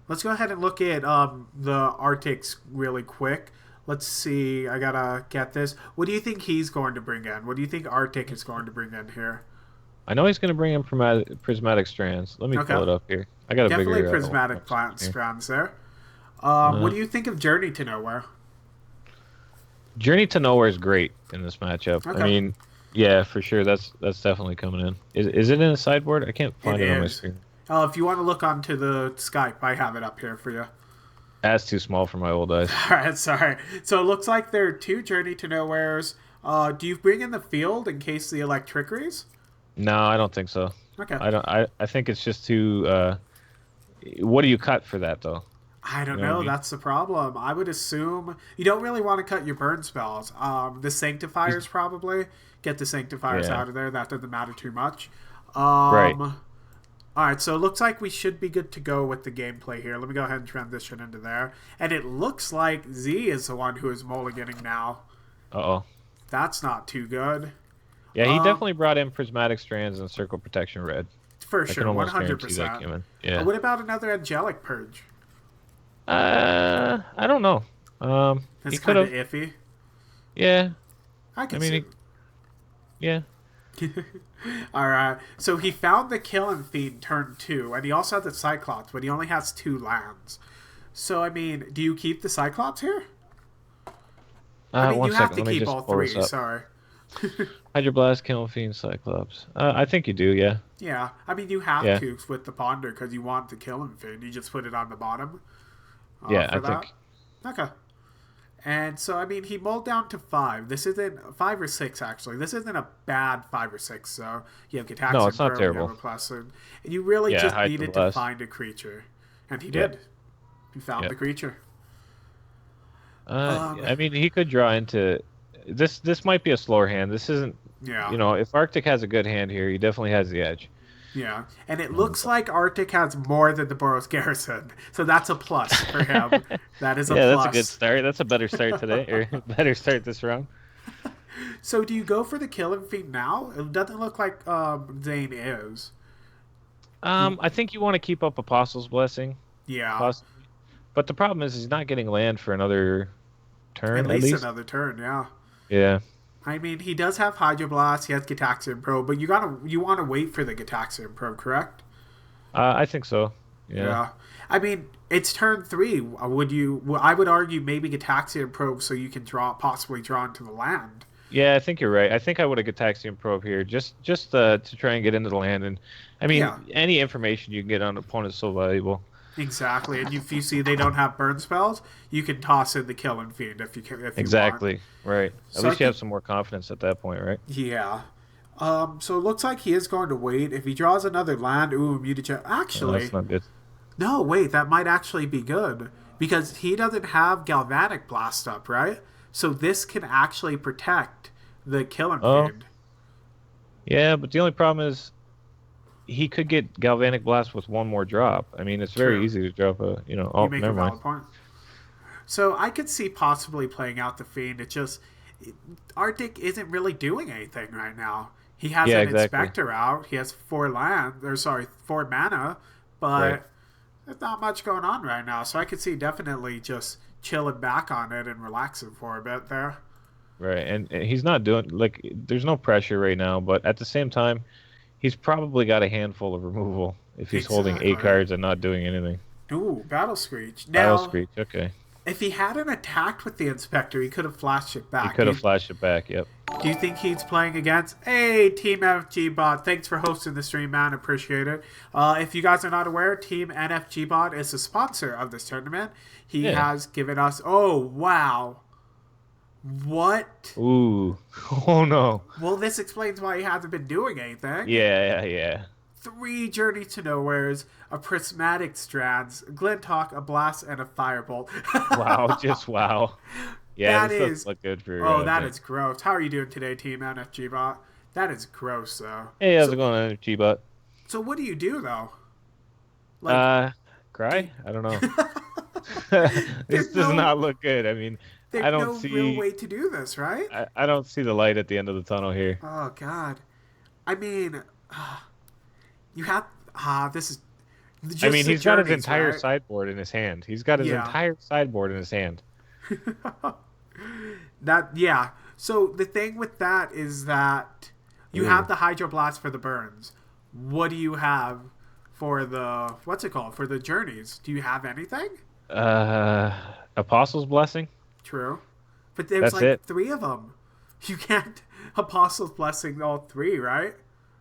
let's go ahead and look at the Arctics really quick. Let's see. I gotta get this. What do you think he's going to bring in? What do you think Arctic is going to bring in here? I know he's going to bring in prismatic strands. Let me Okay. pull it up here. I got a Definitely bigger prismatic plant strands there. What do you think of Journey to Nowhere? Journey to Nowhere is great in this matchup. Okay. I mean, yeah, for sure. That's definitely coming in. Is it in a sideboard? I can't find it on my is. screen. If you want to look onto the Skype, I have it up here for you. That's too small for my old eyes. All right, sorry. So it looks like there are 2 Journey to Nowheres. Do you bring in the field in case the Electricaries? No, I don't think so. Okay. I don't. I think it's just too. What do you cut for that though? I don't You know what know. I mean? That's the problem. I would assume you don't really want to cut your burn spells. The Sanctifiers probably get the Sanctifiers Yeah. out of there. That doesn't matter too much. Right. All right, so it looks like we should be good to go with the gameplay here. Let me go ahead and transition into there. And it looks like Z is the one who is mulliganing now. Uh-oh. That's not too good. Yeah, he definitely brought in Prismatic Strands and Circle Protection Red. For I sure, can almost guarantee 100%. that came in. Yeah. What about another Angelic Purge? I don't know. That's He could kind of have. iffy. Yeah. I I can mean, see. yeah. All right. So he found the Killing Fiend turn 2, and he also had the Cyclops, but he only has 2 lands. So I mean, do you keep the Cyclops here? I mean, One you have second. to Let me keep just all pull 3. this up. Sorry. Hydroblast, Killing Fiend, Cyclops. I think you do, yeah. Yeah, I mean you have Yeah. to with the Ponder because you want the Killing Fiend. You just put it on the bottom. Yeah, For I that. think. Okay. And so I mean he mulled down to 5. This isn't 5 or 6 actually. This isn't a bad 5 or 6. So you have Gataxian No, it's not Probe, terrible. you have a Plus, and you really Yeah, just needed to Hydroblast. find a creature, and he Yeah. did. He found Yeah. the creature. I mean, he could draw into this. This might be a slower hand. This isn't. Yeah. If Arctic has a good hand here, he definitely has the edge. Yeah, and it looks like Arctic has more than the Boros Garrison, so that's a plus for him. That is a Yeah, plus. that's a good start. That's a better start today, or better start this round. So do you go for the Killing Fiend now? It doesn't look like Zane is. I think you want to keep up Apostle's Blessing, Yeah, possibly. But the problem is he's not getting land for another turn, at least another turn. Yeah. Yeah. I mean, he does have Hydroblast. He has Gataxian Probe, but you want to wait for the Gataxian Probe, correct? I think so. Yeah. I mean, it's turn 3. I would argue maybe Gataxian Probe so you can possibly draw into the land. Yeah, I think you're right. I think I would have Gataxian Probe here just to try and get into the land. And I mean, any information you can get on an opponent is so valuable. Exactly, and if you see they don't have burn spells, you can toss in the Killing Fiend if you Exactly. want. Right. At least you have some more confidence at that point, right? Yeah. So it looks like he is going to wait. If he draws another land, mutagen. Actually, that's not good. No, wait, that might actually be good because he doesn't have Galvanic Blast up, right? So this can actually protect the Killing Fiend. Yeah, but the only problem is he could get Galvanic Blast with one more drop. I mean, it's very easy to drop a, You make never a valid mind. point. So I could see possibly playing out the Fiend. It just Arctic isn't really doing anything right now. He has an Inspector out. He has 4 mana, but there's not much going on right now. So I could see definitely just chilling back on it and relaxing for a bit there. Right, and he's not doing there's no pressure right now, but at the same time, he's probably got a handful of removal if he's holding 8 cards and not doing anything. Ooh, Battle Screech. Now, Battle Screech, okay. If he hadn't attacked with the Inspector, he could have flashed it back. He could have flashed it back, yep. Do you think he's playing against... Hey, Team FG Bot. Thanks for hosting the stream, man. Appreciate it. If you guys are not aware, Team NFG Bot is the sponsor of this tournament. He has given us... Oh, wow. What? Ooh. Oh, no. Well, this explains why he hasn't been doing anything. Yeah. 3 Journey to Nowheres, a Prismatic Strands, Glinthawk, a Blast, and a Firebolt. Wow, just wow. Yeah, that this doesn't look good for that is gross. How are you doing today, Team NFG Bot? That is gross, though. Hey, how's it going, G-Bot? So what do you do, though? Cry? I don't know. This does not look good. I mean, I don't see... There's no real way to do this, right? I don't see the light at the end of the tunnel here. Oh, God. I mean... You have this is. Just I mean, he's got his entire right? sideboard in his hand. He's got his entire sideboard in his hand. So the thing with that is that you have the Hydroblast for the burns. What do you have for the for the journeys? Do you have anything? Apostle's Blessing. True, but there's That's 3 of them. You can't Apostle's Blessing all 3, right?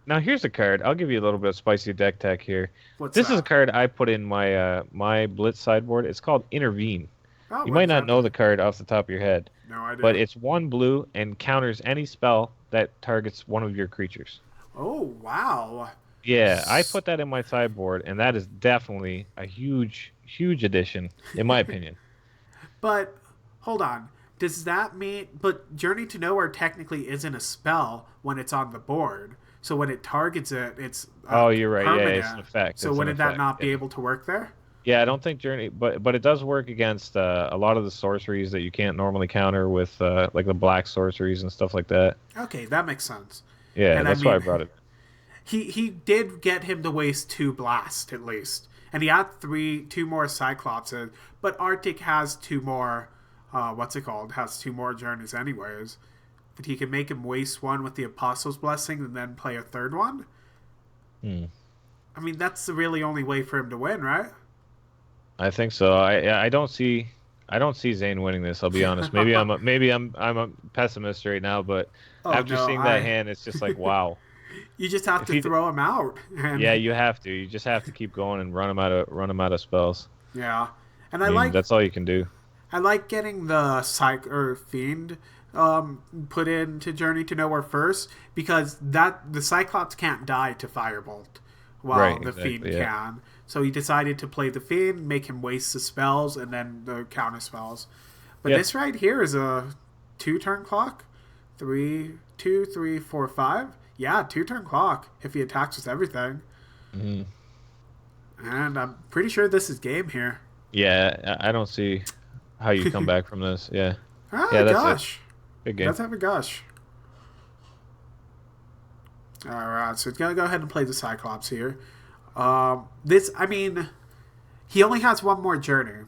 Now here's a card. I'll give you a little bit of spicy deck tech here. This is a card I put in my my Blitz sideboard. It's called Intervene. Oh, you might not know the card off the top of your head. No idea. But it's 1 blue and counters any spell that targets one of your creatures. Oh, wow. Yeah, I put that in my sideboard, and that is definitely a huge addition, in my opinion. But, hold on. Does that mean... But Journey to Nowhere technically isn't a spell when it's on the board. So when it targets it, it's oh, you're right. permanent. Yeah, it's an effect. So wouldn't that not be able to work there? Yeah, I don't think Journey, but it does work against a lot of the sorceries that you can't normally counter with like the black sorceries and stuff like that. Okay, that makes sense. Yeah, And I that's why I mean, brought it. he did get him to waste 2 blasts at least, and he had two more Cyclopses. But Arctic has 2 more. What's it called? Has 2 more journeys anyways. But he can make him waste 1 with the Apostle's Blessing and then play a 3rd one. Hmm. I mean, that's the really only way for him to win, right? I think so. I don't see Zane winning this. I'll be honest. Maybe I'm a pessimist right now, but after seeing that hand, it's just like wow. You just have to throw him out. And yeah, you have to. You just have to keep going and run him out of spells. Yeah, and I mean, that's all you can do. I like getting the Fiend put into Journey to Nowhere first because the Cyclops can't die to Firebolt while the Fiend can. So he decided to play the Fiend, make him waste the spells and then the counter spells. But this right here is a 2-turn clock. 3, 2, 3, 4, 5. Yeah, 2-turn clock if he attacks with everything. Mm-hmm. And I'm pretty sure this is game here. Yeah, I don't see how you come back from this. Yeah. Yeah, that's gosh. Good game. Let's have a gush. Alright, so he's going to go ahead and play the Cyclops here. He only has 1 more journey.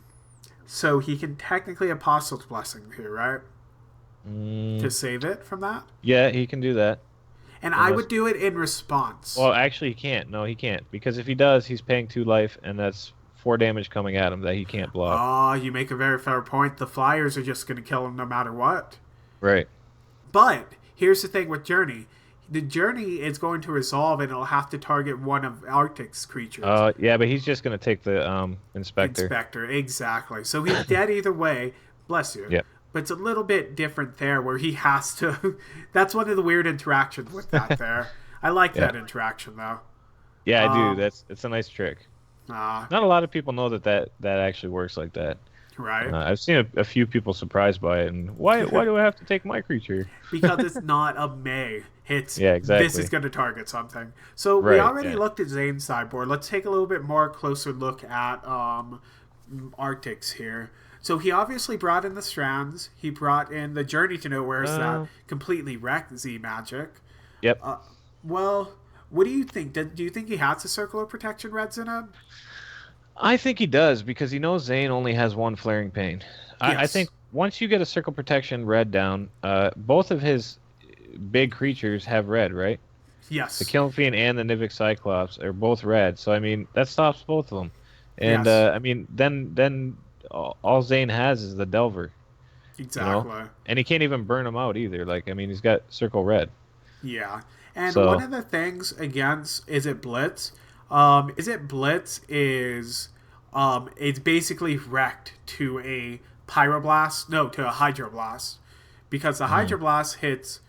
So he can technically Apostle's Blessing here, right? To save it from that? Yeah, he can do that. And I would do it in response. Well, actually, he can't. No, he can't. Because if he does, he's paying 2 life, and that's 4 damage coming at him that he can't block. Oh, you make a very fair point. The Flyers are just going to kill him no matter what. Right. But here's the thing with Journey. The Journey is going to resolve, and it'll have to target one of Arctic's creatures. Yeah, but he's just going to take the Inspector. Exactly. So he's dead either way. Bless you. Yep. But it's a little bit different there where he has to... That's one of the weird interactions with that there. I like that interaction, though. Yeah, I do. It's a nice trick. Not a lot of people know that actually works like that. Right. I've seen a few people surprised by it, and why do I have to take my creature? Because it's not a May. It's exactly. This is going to target something. So we already looked at Zane's sideboard. Let's take a little bit more closer look at Arctic's here. So he obviously brought in the Strands. He brought in the Journey to Nowhere that completely wrecked Z Magic. Yep. Well, what do you think? Do you think he has a Circle of Protection Reds in him? I think he does because he knows Zane only has 1 Flaring Pain. Yes. I think once you get a Circle Protection Red down, both of his big creatures have red, right? Yes. The Killing Fiend and the Nivik Cyclops are both red, so I mean that stops both of them. And I mean then all Zane has is the Delver. Exactly. You know? And he can't even burn him out either. Like I mean he's got Circle Red. Yeah. And one of the things against Is It Blitz is it's basically wrecked to a Pyroblast, to a Hydroblast. Because the Hydroblast hits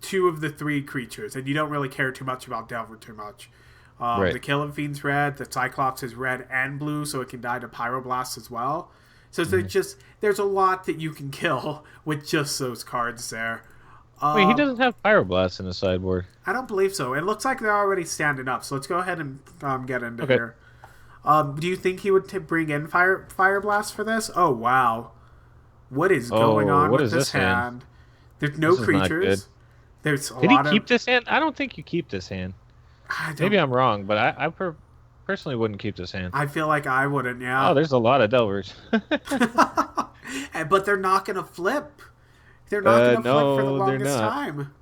2 of the 3 creatures, and you don't really care too much about Delver too much. The Killing Fiend's red, the Cyclops is red and blue, so it can die to Pyroblast as well. So there's a lot that you can kill with just those cards there. Wait, he doesn't have Pyroblast in his sideboard. I don't believe so. It looks like they're already standing up, so let's go ahead and get into here. Do you think he would bring in Fireblast for this? Oh, wow. What is going on with this hand? There's no creatures. There's a lot Did he keep this hand? I don't think you keep this hand. Maybe I'm wrong, but I personally wouldn't keep this hand. I feel like I wouldn't, yeah. Oh, there's a lot of Delvers. But they're not going to flip. They're not going to flip for the longest time.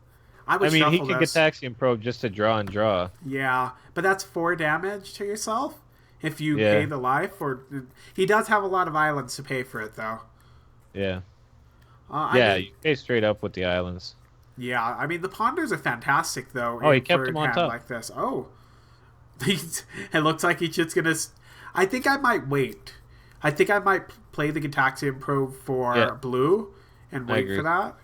I mean, he can Gitaxian Probe just to draw and draw. Yeah, but that's 4 damage to yourself if you pay the life. He does have a lot of islands to pay for it, though. Yeah. You pay straight up with the islands. Yeah, I mean, the Ponders are fantastic, though. Oh, he kept him on top. Like this. Oh. It looks like he's just going to... I think I might wait. I think I might play the Gitaxian Probe for blue and wait for that.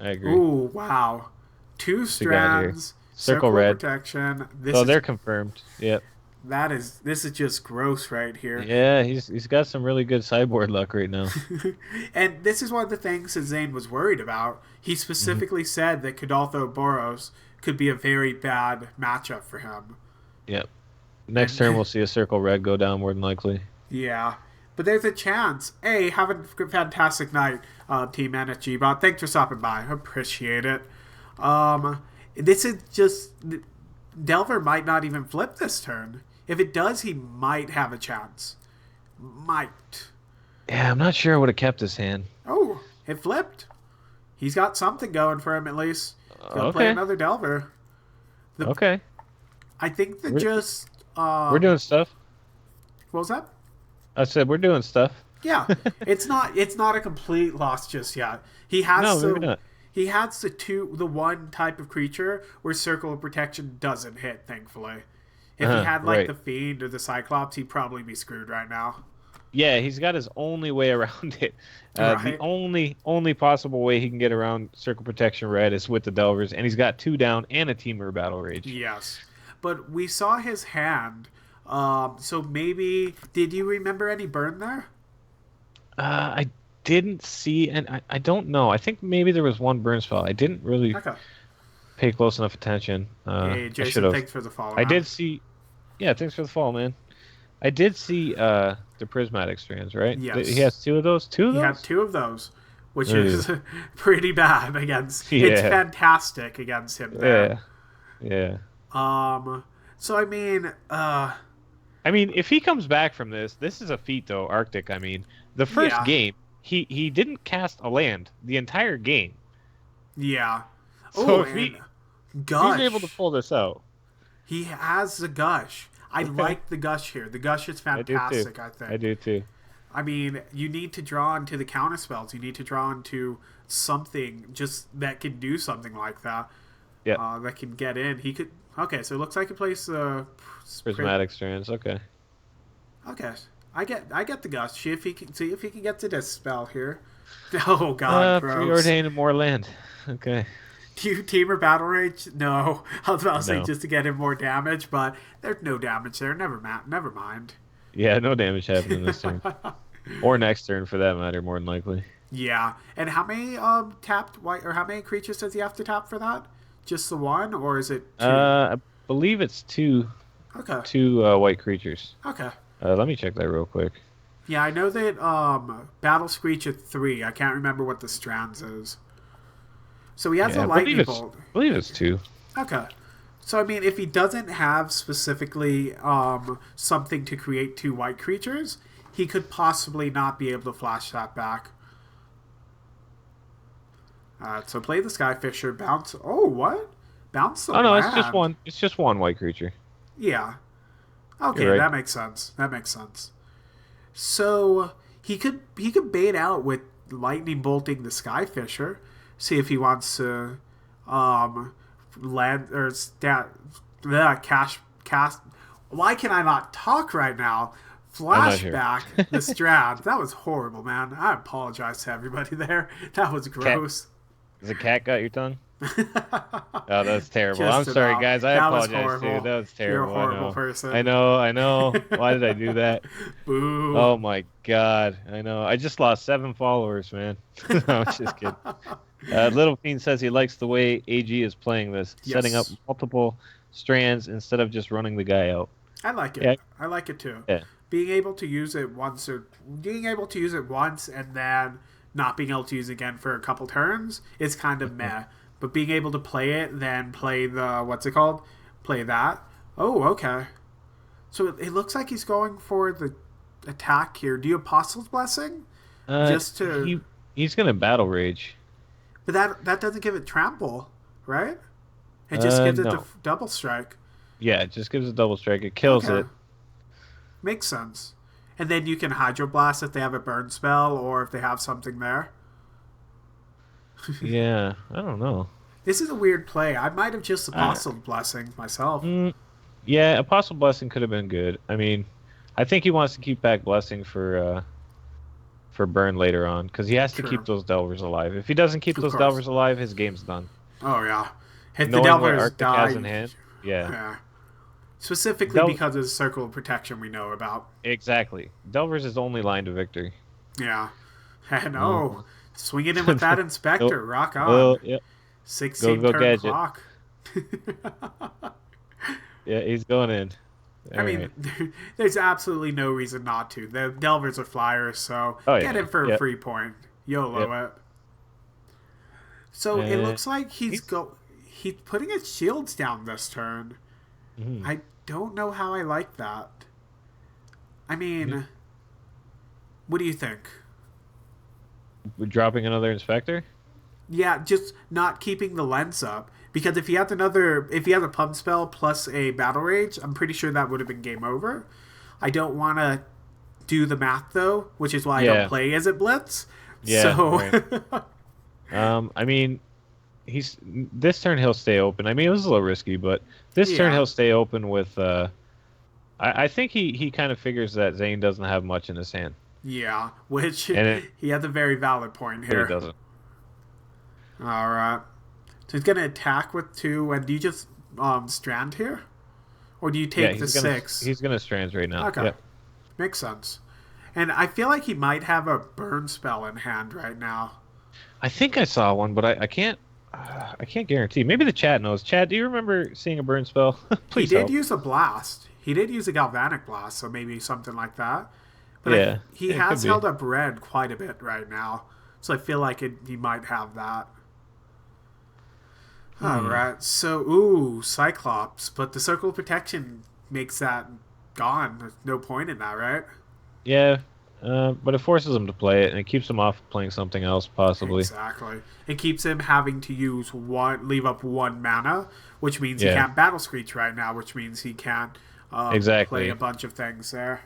I agree. Ooh, wow. 2 Strands, Circle Red Protection. They're confirmed. Yep. This is just gross right here. Yeah, he's got some really good sideboard luck right now. And this is one of the things that Zane was worried about. He specifically said that Kadoltho Boros could be a very bad matchup for him. Yep. Next turn we'll see a Circle Red go down more than likely. Yeah. But there's a chance. Hey, have a fantastic night, Team NSG Bot. Thanks for stopping by. Appreciate it. This is just... Delver might not even flip this turn. If it does, he might have a chance. Might. Yeah, I'm not sure I would have kept his hand. Oh, it flipped. He's got something going for him at least. He's got to play another Delver. Okay. I think that we're doing stuff. What was that? I said we're doing stuff. Yeah, it's not a complete loss just yet. He has the one type of creature where Circle of Protection doesn't hit, thankfully. If he had the Fiend or the Cyclops, he'd probably be screwed right now. Yeah, he's got his only way around it. The only possible way he can get around Circle Protection Red is with the Delvers, and he's got 2 down and a Teamer Battle Rage. Yes, but we saw his hand. So maybe, did you remember any burn there? I didn't see, and I don't know. I think maybe there was one burn spell. I didn't really pay close enough attention. Hey, Jason, thanks for the follow. I did see. Yeah, thanks for the follow, man. I did see the Prismatic Strands, right? Yes. He has 2 of those? 2 of those? He had 2 of those, which is pretty bad against... Yeah. It's fantastic against him there. Yeah. So, I mean, if he comes back from this is a feat, though, Arctic. I mean, the first game, he didn't cast a land the entire game. Yeah. So if he's able to pull this out. He has the Gush. I like the Gush here. The Gush is fantastic, I think. I do, too. I mean, you need to draw into the counter spells. You need to draw into something just that can do something like that. Yeah. That can get in. He could... Okay, so it looks like he plays Prismatic Strands. Okay. I get the Gush. See if he can get to this spell here. Oh God, gross. Preordain more land. Okay. Do you Teamer Battle Rage? No. I was about to say just to get him more damage, but there's no damage there. Never mind. Yeah, no damage happening this turn. Or next turn, for that matter, more than likely. Yeah. And how many tapped white, or how many creatures does he have to tap for that? Just the one, or is it 2? I believe it's 2. Okay. 2 white creatures. Okay. Let me check that real quick. Yeah, I know that Battle Screech at 3. I can't remember what the Strands is. So he has a Lightning Bolt. I believe it's 2. Okay. So, I mean, if he doesn't have specifically something to create 2 white creatures, he could possibly not be able to flash that back. So play the Skyfisher, bounce... Oh, what? Bounce the land. No, it's just one. It's just one white creature. Yeah. Okay, right. That makes sense. So he could bait out with lightning bolting the Skyfisher. See if he wants to land or cast. Why can I not talk right now? Flashback the Strand. That was horrible, man. I apologize to everybody there. That was gross. Has a cat got your tongue? Oh, that's terrible. I'm sorry, guys. I apologize too. That was terrible. You're a horrible person. I know. Why did I do that? Boo. Oh my God. I know. I just lost 7 followers, man. No, I'm just kidding. Little Fiend says he likes the way AG is playing this, setting up multiple strands instead of just running the guy out. I like it. Yeah. I like it too. Yeah. Being able to use it once and then not being able to use it again for a couple turns is kind of meh. But being able to play it, then play the play that. Oh, okay. So it looks like he's going for the attack here. Do you Apostle's Blessing? He's gonna Battle Rage. But that doesn't give it trample, right? It just gives it the double strike. Yeah, it just gives it double strike. It kills it. Makes sense. And then you can Hydroblast if they have a burn spell or if they have something there. Yeah, I don't know. This is a weird play. I might have just Apostle Blessing myself. Yeah, Apostle Blessing could have been good. I mean, I think he wants to keep back Blessing for burn later on because he has to keep those Delvers alive. If he doesn't keep those Delvers alive, his game's done. Oh yeah, if knowing the Delvers what Arctic die, has in hand, yeah. Specifically because of the Circle of Protection we know about. Exactly. Delvers is only line to victory. Yeah. I know. Swinging in with that Inspector. Rock on. Well, yep. 16 go turn gadget. clock. Yeah, he's going in. I mean, there's absolutely no reason not to. The Delvers are flyers, so get him for a free point. YOLO it. So it looks like he's putting his shields down this turn. Mm-hmm. I don't know how I like that. I mean, what do you think? We're dropping another inspector? Yeah, just not keeping the lens up. Because if he had a pump spell plus a battle rage, I'm pretty sure that would have been game over. I don't want to do the math though, which is why I don't play as it blitz. Yeah. So, right. I mean, this turn he'll stay open. I mean, it was a little risky, but this turn he'll stay open with. I think he kind of figures that Zane doesn't have much in his hand. Yeah, which he has a very valid point here. He doesn't. All right. So he's going to attack with 2, and do you just strand here? Or do you take the 6? He's going to strand right now. Okay. Yep. Makes sense. And I feel like he might have a burn spell in hand right now. I think I saw one, but I can't guarantee. Maybe the chat knows. Chat, do you remember seeing a burn spell? Please He did use a blast. He did use a galvanic blast, so maybe something like that. But he has held up red quite a bit right now. So I feel like he might have that. Alright, so, Cyclops, but the Circle of Protection makes that gone. There's no point in that, right? Yeah, but it forces him to play it, and it keeps him off playing something else, possibly. Exactly. It keeps him having to leave up 1 mana, which means he can't Battle Screech right now, which means he can't play a bunch of things there.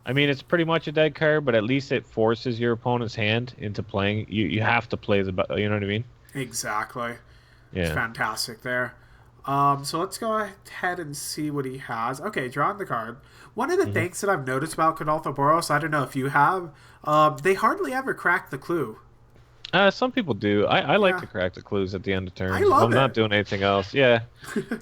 I mean, it's pretty much a dead card, but at least it forces your opponent's hand into playing. You have to play you know what I mean? Exactly. Yeah. It's fantastic there. So let's go ahead and see what he has. Okay, drawing the card. One of the things that I've noticed about Cadolfo Boros, I don't know if you have, they hardly ever crack the clue. Some people do. I like to crack the clues at the end of turns. I love I'm not doing anything else. Yeah.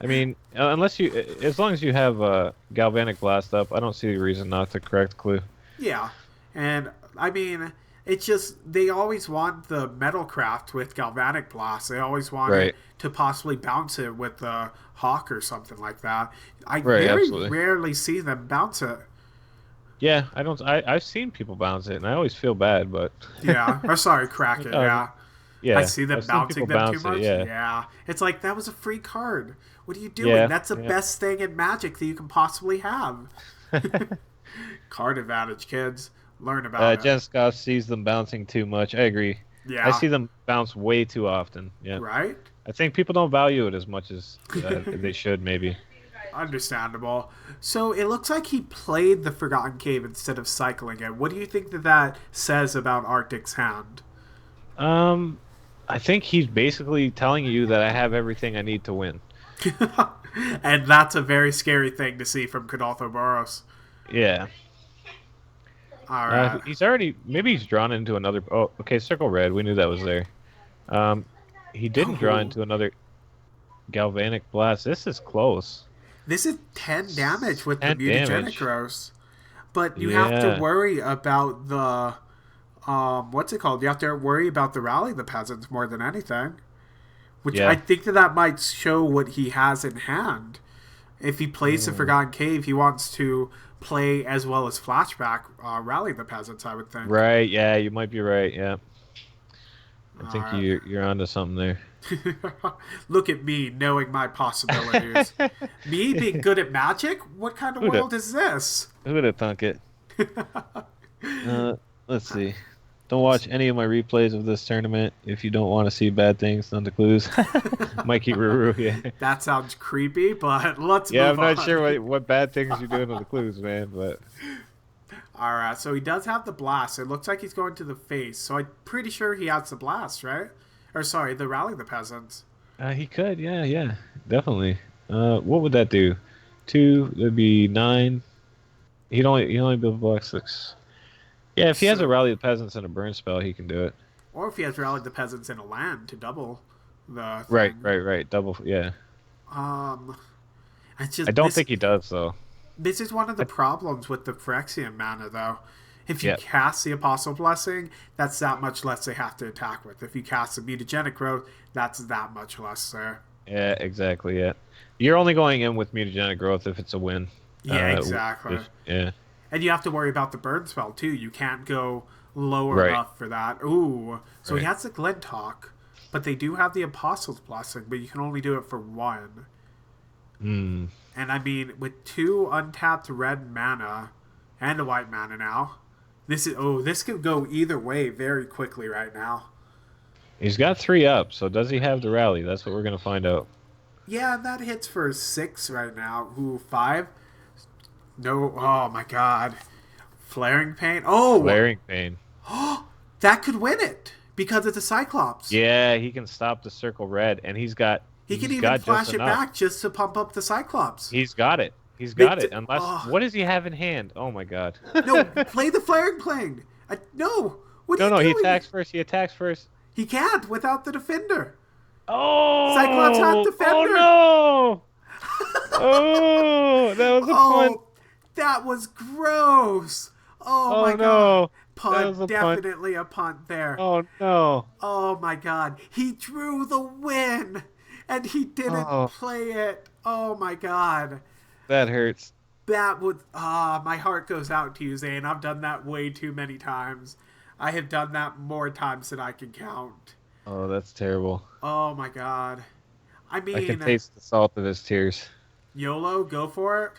I mean, as long as you have Galvanic Blast up, I don't see a reason not to crack the clue. Yeah. And, I mean, it's just, they always want the Metalcraft with Galvanic Blast. They always want it to possibly bounce it with the Hawk or something like that. I very rarely see them bounce it. Yeah, I've seen people bounce it, and I always feel bad, but... Yeah, or sorry, crack it, yeah. Yeah. I see them bouncing them too much. Yeah. It's like, that was a free card. What are you doing? Yeah, That's the best thing in Magic that you can possibly have. Card advantage, kids. Learn about it. Jen Scott sees them bouncing too much. I agree. Yeah. I see them bounce way too often. Yeah. Right? I think people don't value it as much as they should, maybe. Understandable. So it looks like he played the Forgotten Cave instead of cycling it. What do you think that says about Arctic's hand? I think he's basically telling you that I have everything I need to win. And that's a very scary thing to see from Cadolfo Boros. Yeah. All right. Maybe he's drawn into another... Oh, okay, Circle Red. We knew that was there. He didn't draw into another Galvanic Blast. This is close. This is 10 damage with the Mutagenic Growth. But you have to worry about the... what's it called? You have to worry about the Rally the Peasants more than anything. Which I think that might show what he has in hand. If he plays the Forgotten Cave, he wants to play as well as Flashback Rally the Peasants, I would think. Right, yeah, you might be right, yeah. I think you're onto something there. Look at me knowing my possibilities. Me being good at Magic? What kind of world is this? Who would have thunk it? Let's see. Don't watch any of my replays of this tournament if you don't want to see bad things on the clues. Mikey Ruru, yeah. That sounds creepy, but let's move on. Yeah, I'm not sure what bad things you're doing on the clues, man, but... All right, so he does have the blast. It looks like he's going to the face, so I'm pretty sure he has the blast, right? Or sorry, the Rally the Peasants. He could, yeah, definitely. What would that do? 2, that'd be 9. He'd only be able to block 6. Yeah, if he has a Rally the Peasants and a burn spell, he can do it. Or if he has Rally the Peasants in a land to double the thing. Right. Double, yeah. It's just, I don't think he does, though. This is one of the problems with the Phyrexian mana, though. If you cast the Apostle Blessing, that's that much less they have to attack with. If you cast the Mutagenic Growth, that's that much less there. Yeah, exactly, yeah. You're only going in with Mutagenic Growth if it's a win. Yeah, exactly. Yeah. And you have to worry about the burn spell, too. You can't go lower enough for that. Ooh. So he has the Glintalk, but they do have the Apostle's Blessing, but you can only do it for one. Hmm. And I mean, with 2 untapped red mana and a white mana now, this could go either way very quickly right now. He's got 3 up, so does he have the rally? That's what we're gonna find out. Yeah, that hits for 6 right now. Ooh, 5? No, oh my god. Flaring Pain? Oh! Flaring Pain. That could win it, because it's a Cyclops. Yeah, he can stop the circle red, and he can even flash it back just to pump up the Cyclops. He's got it. He's got it. Unless, what does he have in hand? Oh my god. No, play the Flaring Pain. No. What are you doing? He attacks first. He attacks first. He can't without the Defender. Oh! Cyclops had Defender. Oh no! Oh, that was a punt. That was gross. Oh my god. No. Punt, definitely a punt there. Oh no. Oh my god. He drew the win and he didn't play it. Oh my god. That hurts. That would my heart goes out to you, Zane. I've done that way too many times. I have done that more times than I can count. Oh, that's terrible. Oh my god. I mean, I can taste the salt of his tears. YOLO, go for it.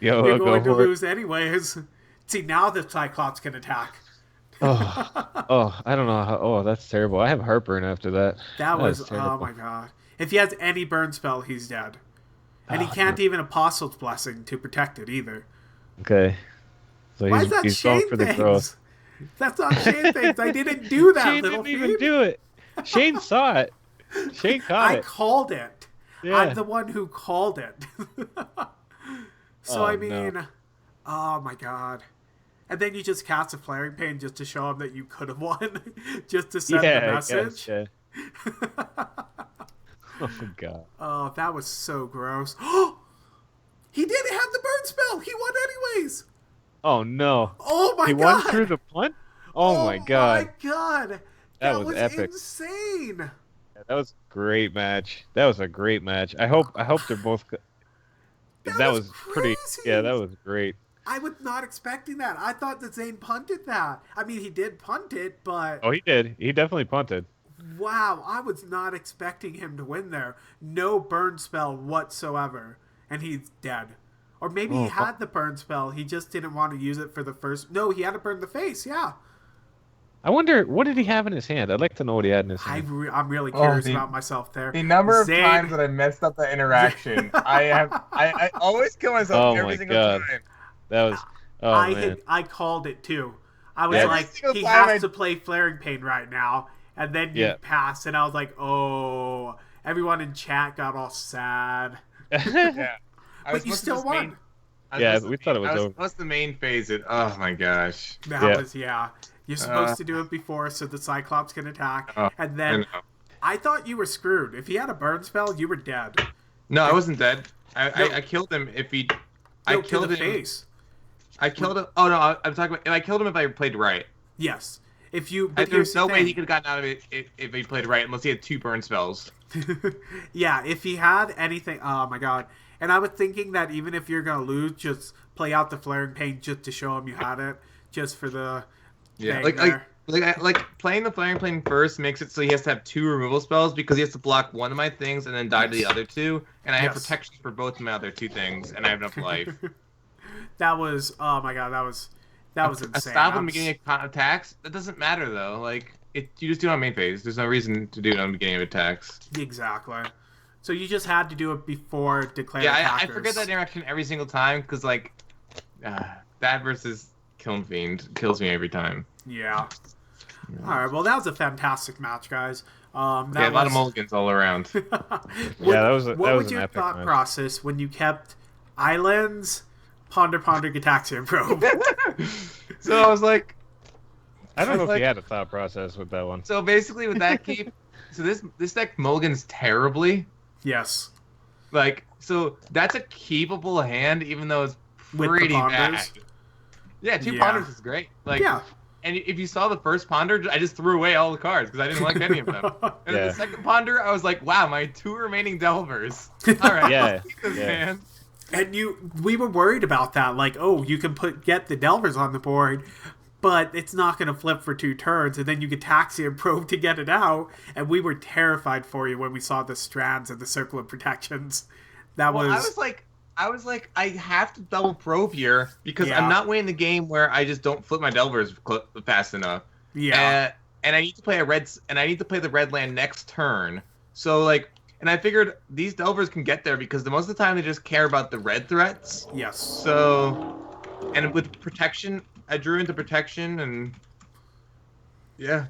YOLO, You're going to go for lose anyways. See, now the Cyclops can attack. I don't know how. Oh, that's terrible. I have heartburn after that. That was oh my god. If he has any burn spell, he's dead. And he can't even Apostle's Blessing to protect it either. Okay. So why is that he's Shane going for the things? growth. That's not Shane things. I didn't do that, Shane little didn't even do it. Shane saw it. Shane caught it. I called it. Yeah. I'm the one who called it. So I mean, oh my god. And then you just cast a Flaring Pain just to show him that you could have won, just to send the message. Yeah. Oh god. Oh, that was so gross. He didn't have the burn spell. He won anyways. Oh no. Oh my god. He won through the punt? Oh my god. Oh my god. That was epic. Insane. Yeah, that was a great match. That was a great match. I hope they're both. That was pretty. Yeah, that was great. I was not expecting that. I thought that Zane punted that. I mean, he did punt it, but... Oh, he did. He definitely punted. Wow, I was not expecting him to win there. No burn spell whatsoever. And he's dead. Or maybe he had the burn spell. He just didn't want to use it for the first... No, he had to burn the face, yeah. I wonder, what did he have in his hand? I'd like to know what he had in his hand. I'm really curious about myself there. The number of times that I messed up the interaction. I always kill myself every single time. That was... Oh, man. I called it, too. I was like, he has to play Flaring Pain right now. And then you pass, and I was like, oh. Everyone in chat got all sad. Yeah. But you still won. We thought it was over. What's the main phase? Oh, my gosh. That was, You're supposed to do it before so the Cyclops can attack. And then I thought you were screwed. If he had a burn spell, you were dead. No, I wasn't dead. I killed him if he... I killed him. Face. I killed him. Oh, no, I'm talking about... I killed him if I played right. Yes. If you... There's no way he could have gotten out of it if he played right unless he had 2 burn spells. Yeah, if he had anything... Oh, my God. And I was thinking that even if you're going to lose, just play out the Flaring Pain just to show him you had it. Just for the... Yeah, like playing the Flaring Pain first makes it so he has to have 2 removal spells because he has to block one of my things and then die to the other 2. And I have protections for both of my other 2 things, and I have enough life. That was... Oh, my God, that was insane. A stop at the beginning of attacks? That doesn't matter, though. Like, you just do it on main phase. There's no reason to do it on the beginning of attacks. Exactly. So you just had to do it before declaring attackers. I forget that interaction every single time, because, like, that versus Kiln Fiend kills me every time. Yeah. Alright, well, that was a fantastic match, guys. A lot of mulligans all around. What was your thought process when you kept Islands, Ponder, Gataxian Probe? So I was like... I don't know if you had a thought process with that one. So basically with that keep... So this deck mulligans terribly. Yes. Like, so that's a keepable hand, even though it's pretty bad. Yeah, 2 Ponders is great. Like, and if you saw the first Ponder, I just threw away all the cards because I didn't like any of them. And then the second Ponder, I was like, wow, my 2 remaining Delvers. All right, keep this hand. And we were worried about that. Like, oh, you can get the Delvers on the board, but it's not going to flip for 2 turns, and then you get Taxi and Probe to get it out. And we were terrified for you when we saw the Strands and the Circle of Protections. I was like, I have to double probe here because I'm not winning the game where I just don't flip my Delvers fast enough. Yeah. And I need to play the red land next turn. So like, and I figured these Delvers can get there because most of the time they just care about the red threats. Yes. So, and with protection, I drew into protection, and yeah,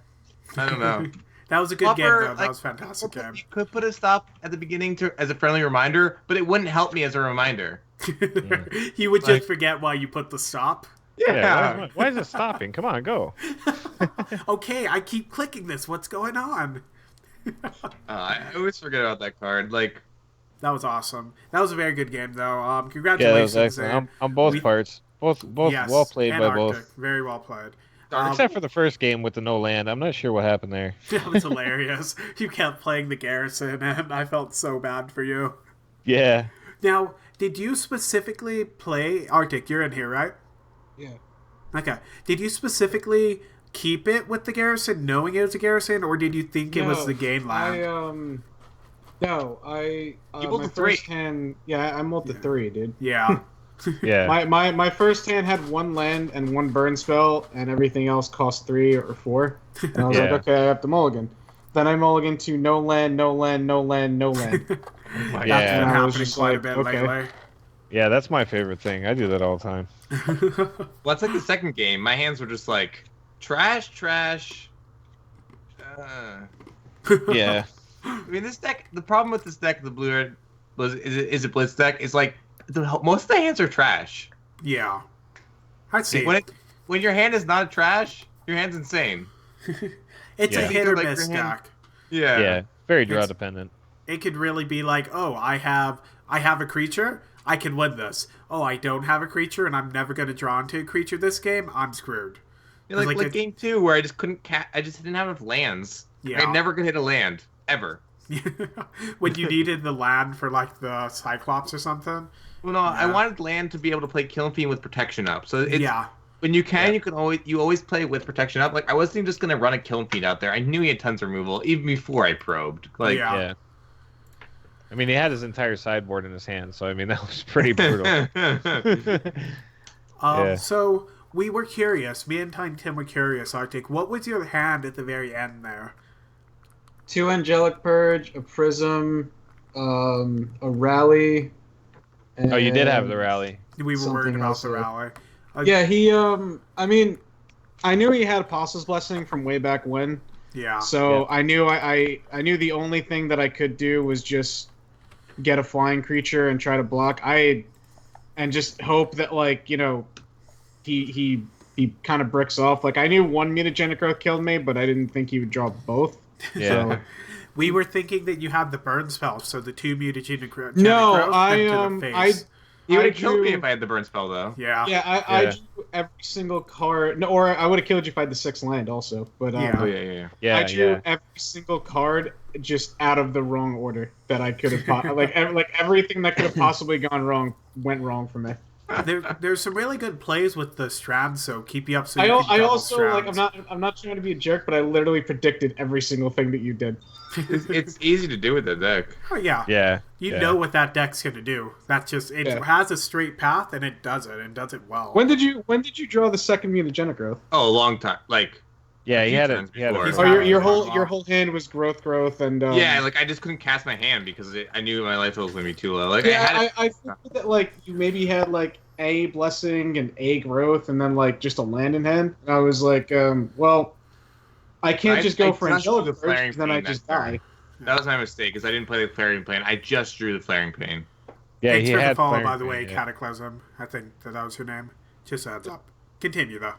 I don't know. That was a good game, though. That was a fantastic game. You could put a stop at the beginning as a friendly reminder, but it wouldn't help me as a reminder. You would just forget why you put the stop. Yeah. Why is it stopping? Come on, go. Okay, I keep clicking this. What's going on? I always forget about that card. Like, that was awesome. That was a very good game, though. Congratulations. Yeah, that was excellent. On both parts. Both yes, well played by Arctic. both. Very well played. Except for the first game with the no land. I'm not sure what happened there. That was hilarious. You kept playing the Garrison, and I felt so bad for you. Yeah. Now, did you specifically play... Arctic, you're in here, right? Yeah. Okay. Did you specifically keep it with the Garrison, knowing it was a Garrison, or did you think it was the game land? You multi-3. first hand... Yeah, I multi-3, dude. Yeah. Yeah. My first hand had 1 land and 1 burn spell, and everything else cost 3 or 4. And I was like, okay, I have to mulligan. Then I mulligan to no land, no land, no land, no land. That's been Yeah. happening quite a bit lately. Yeah, that's my favorite thing. I do that all the time. well, it's like the second game. My hands were just like, trash. Yeah. I mean, this deck, the problem with this deck, the blue-red, is it Blitz deck, is like, most of the hands are trash. Yeah. I see. When your hand is not trash, your hand's insane. It's a hit or miss deck. Yeah. Yeah. Very draw dependent. It could really be like, oh, I have a creature, I can win this. Oh, I don't have a creature, and I'm never going to draw into a creature this game, I'm screwed. Yeah, like game 2, where I just couldn't I just didn't have enough lands. Yeah. I never could hit a land, ever. When you needed the land for, like, the Cyclops or something? Well, no, I wanted land to be able to play Killing Fiend with protection up. So it's, when you can always play with protection up. Like, I wasn't even just gonna run a Killing Fiend out there. I knew he had tons of removal even before I probed. Like, yeah. I mean, he had his entire sideboard in his hand, so I mean that was pretty brutal. So we were curious. Me and Tiny Tim were curious. Arctic, what was your hand at the very end there? 2 Angelic Purge, a Prism, a Rally. Oh, you did have the Rally. We were worried about the Rally. Yeah, he. I mean, I knew he had Apostle's Blessing from way back when. Yeah. So I knew I knew the only thing that I could do was just get a flying creature and try to block. And just hope that, like, you know, he kind of bricks off. Like, I knew 1 mutagenic growth killed me, but I didn't think he would draw both. Yeah. So, we were thinking that you had the burn spell, so the 2 mutagenic growth. No, You would have killed me if I had the burn spell, though. Yeah. Yeah, I drew every single card. No, or I would have killed you if I had the 6th land also. But Yeah, I drew every single card just out of the wrong order that I could have. like everything that could have possibly gone wrong went wrong for me. There's some really good plays with the Strands, so keep you up. So I can also Strands. like I'm not trying to be a jerk, but I literally predicted every single thing that you did. It's easy to do with the deck. Oh, yeah. Yeah. You know what that deck's gonna do. That's just it has a straight path and it does it and does it well. When did you draw the 2nd mutagenic growth? Oh, a long time. Like, yeah, he had it. Oh, your whole hand was growth and yeah, like I just couldn't cast my hand because I knew my life was gonna be too low. Like, yeah, I think that like you maybe had like a blessing and a growth and then like just a land in hand. And I was like, well, I can't just go for Angelic first, because then I just die. That was my mistake, because I didn't play the Flaring Plane. I just drew the Flaring Plane. Yeah, Thanks he for had the follow, Flaring by the way, Plane, yeah. Cataclysm. I think that was your name. Just a heads up. Continue, though.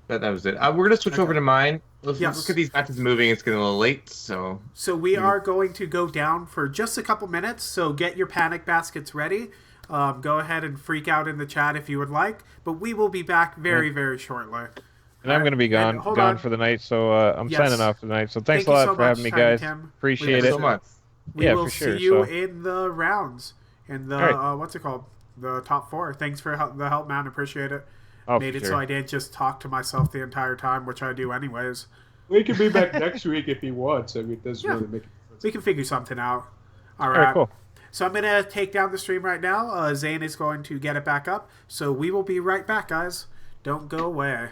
That was it. We're going to switch over to mine. Let's look at these matches moving. It's getting a little late, so... So we are going to go down for just a couple minutes, so get your panic baskets ready. Go ahead and freak out in the chat if you would like, but we will be back very, very shortly. And I'm going to be gone for the night, so I'm signing off for the night. So thanks a lot for having me, guys. Appreciate it. so much. We will see you in the rounds. In the, what's it called? the top 4. Thanks for the help, man. Appreciate it. Oh, Made it sure. so I didn't just talk to myself the entire time, which I do anyways. We can be back next week if he wants. I mean, it doesn't really make a difference. We can figure something out. All right, cool. So I'm going to take down the stream right now. Zane is going to get it back up. So we will be right back, guys. Don't go away.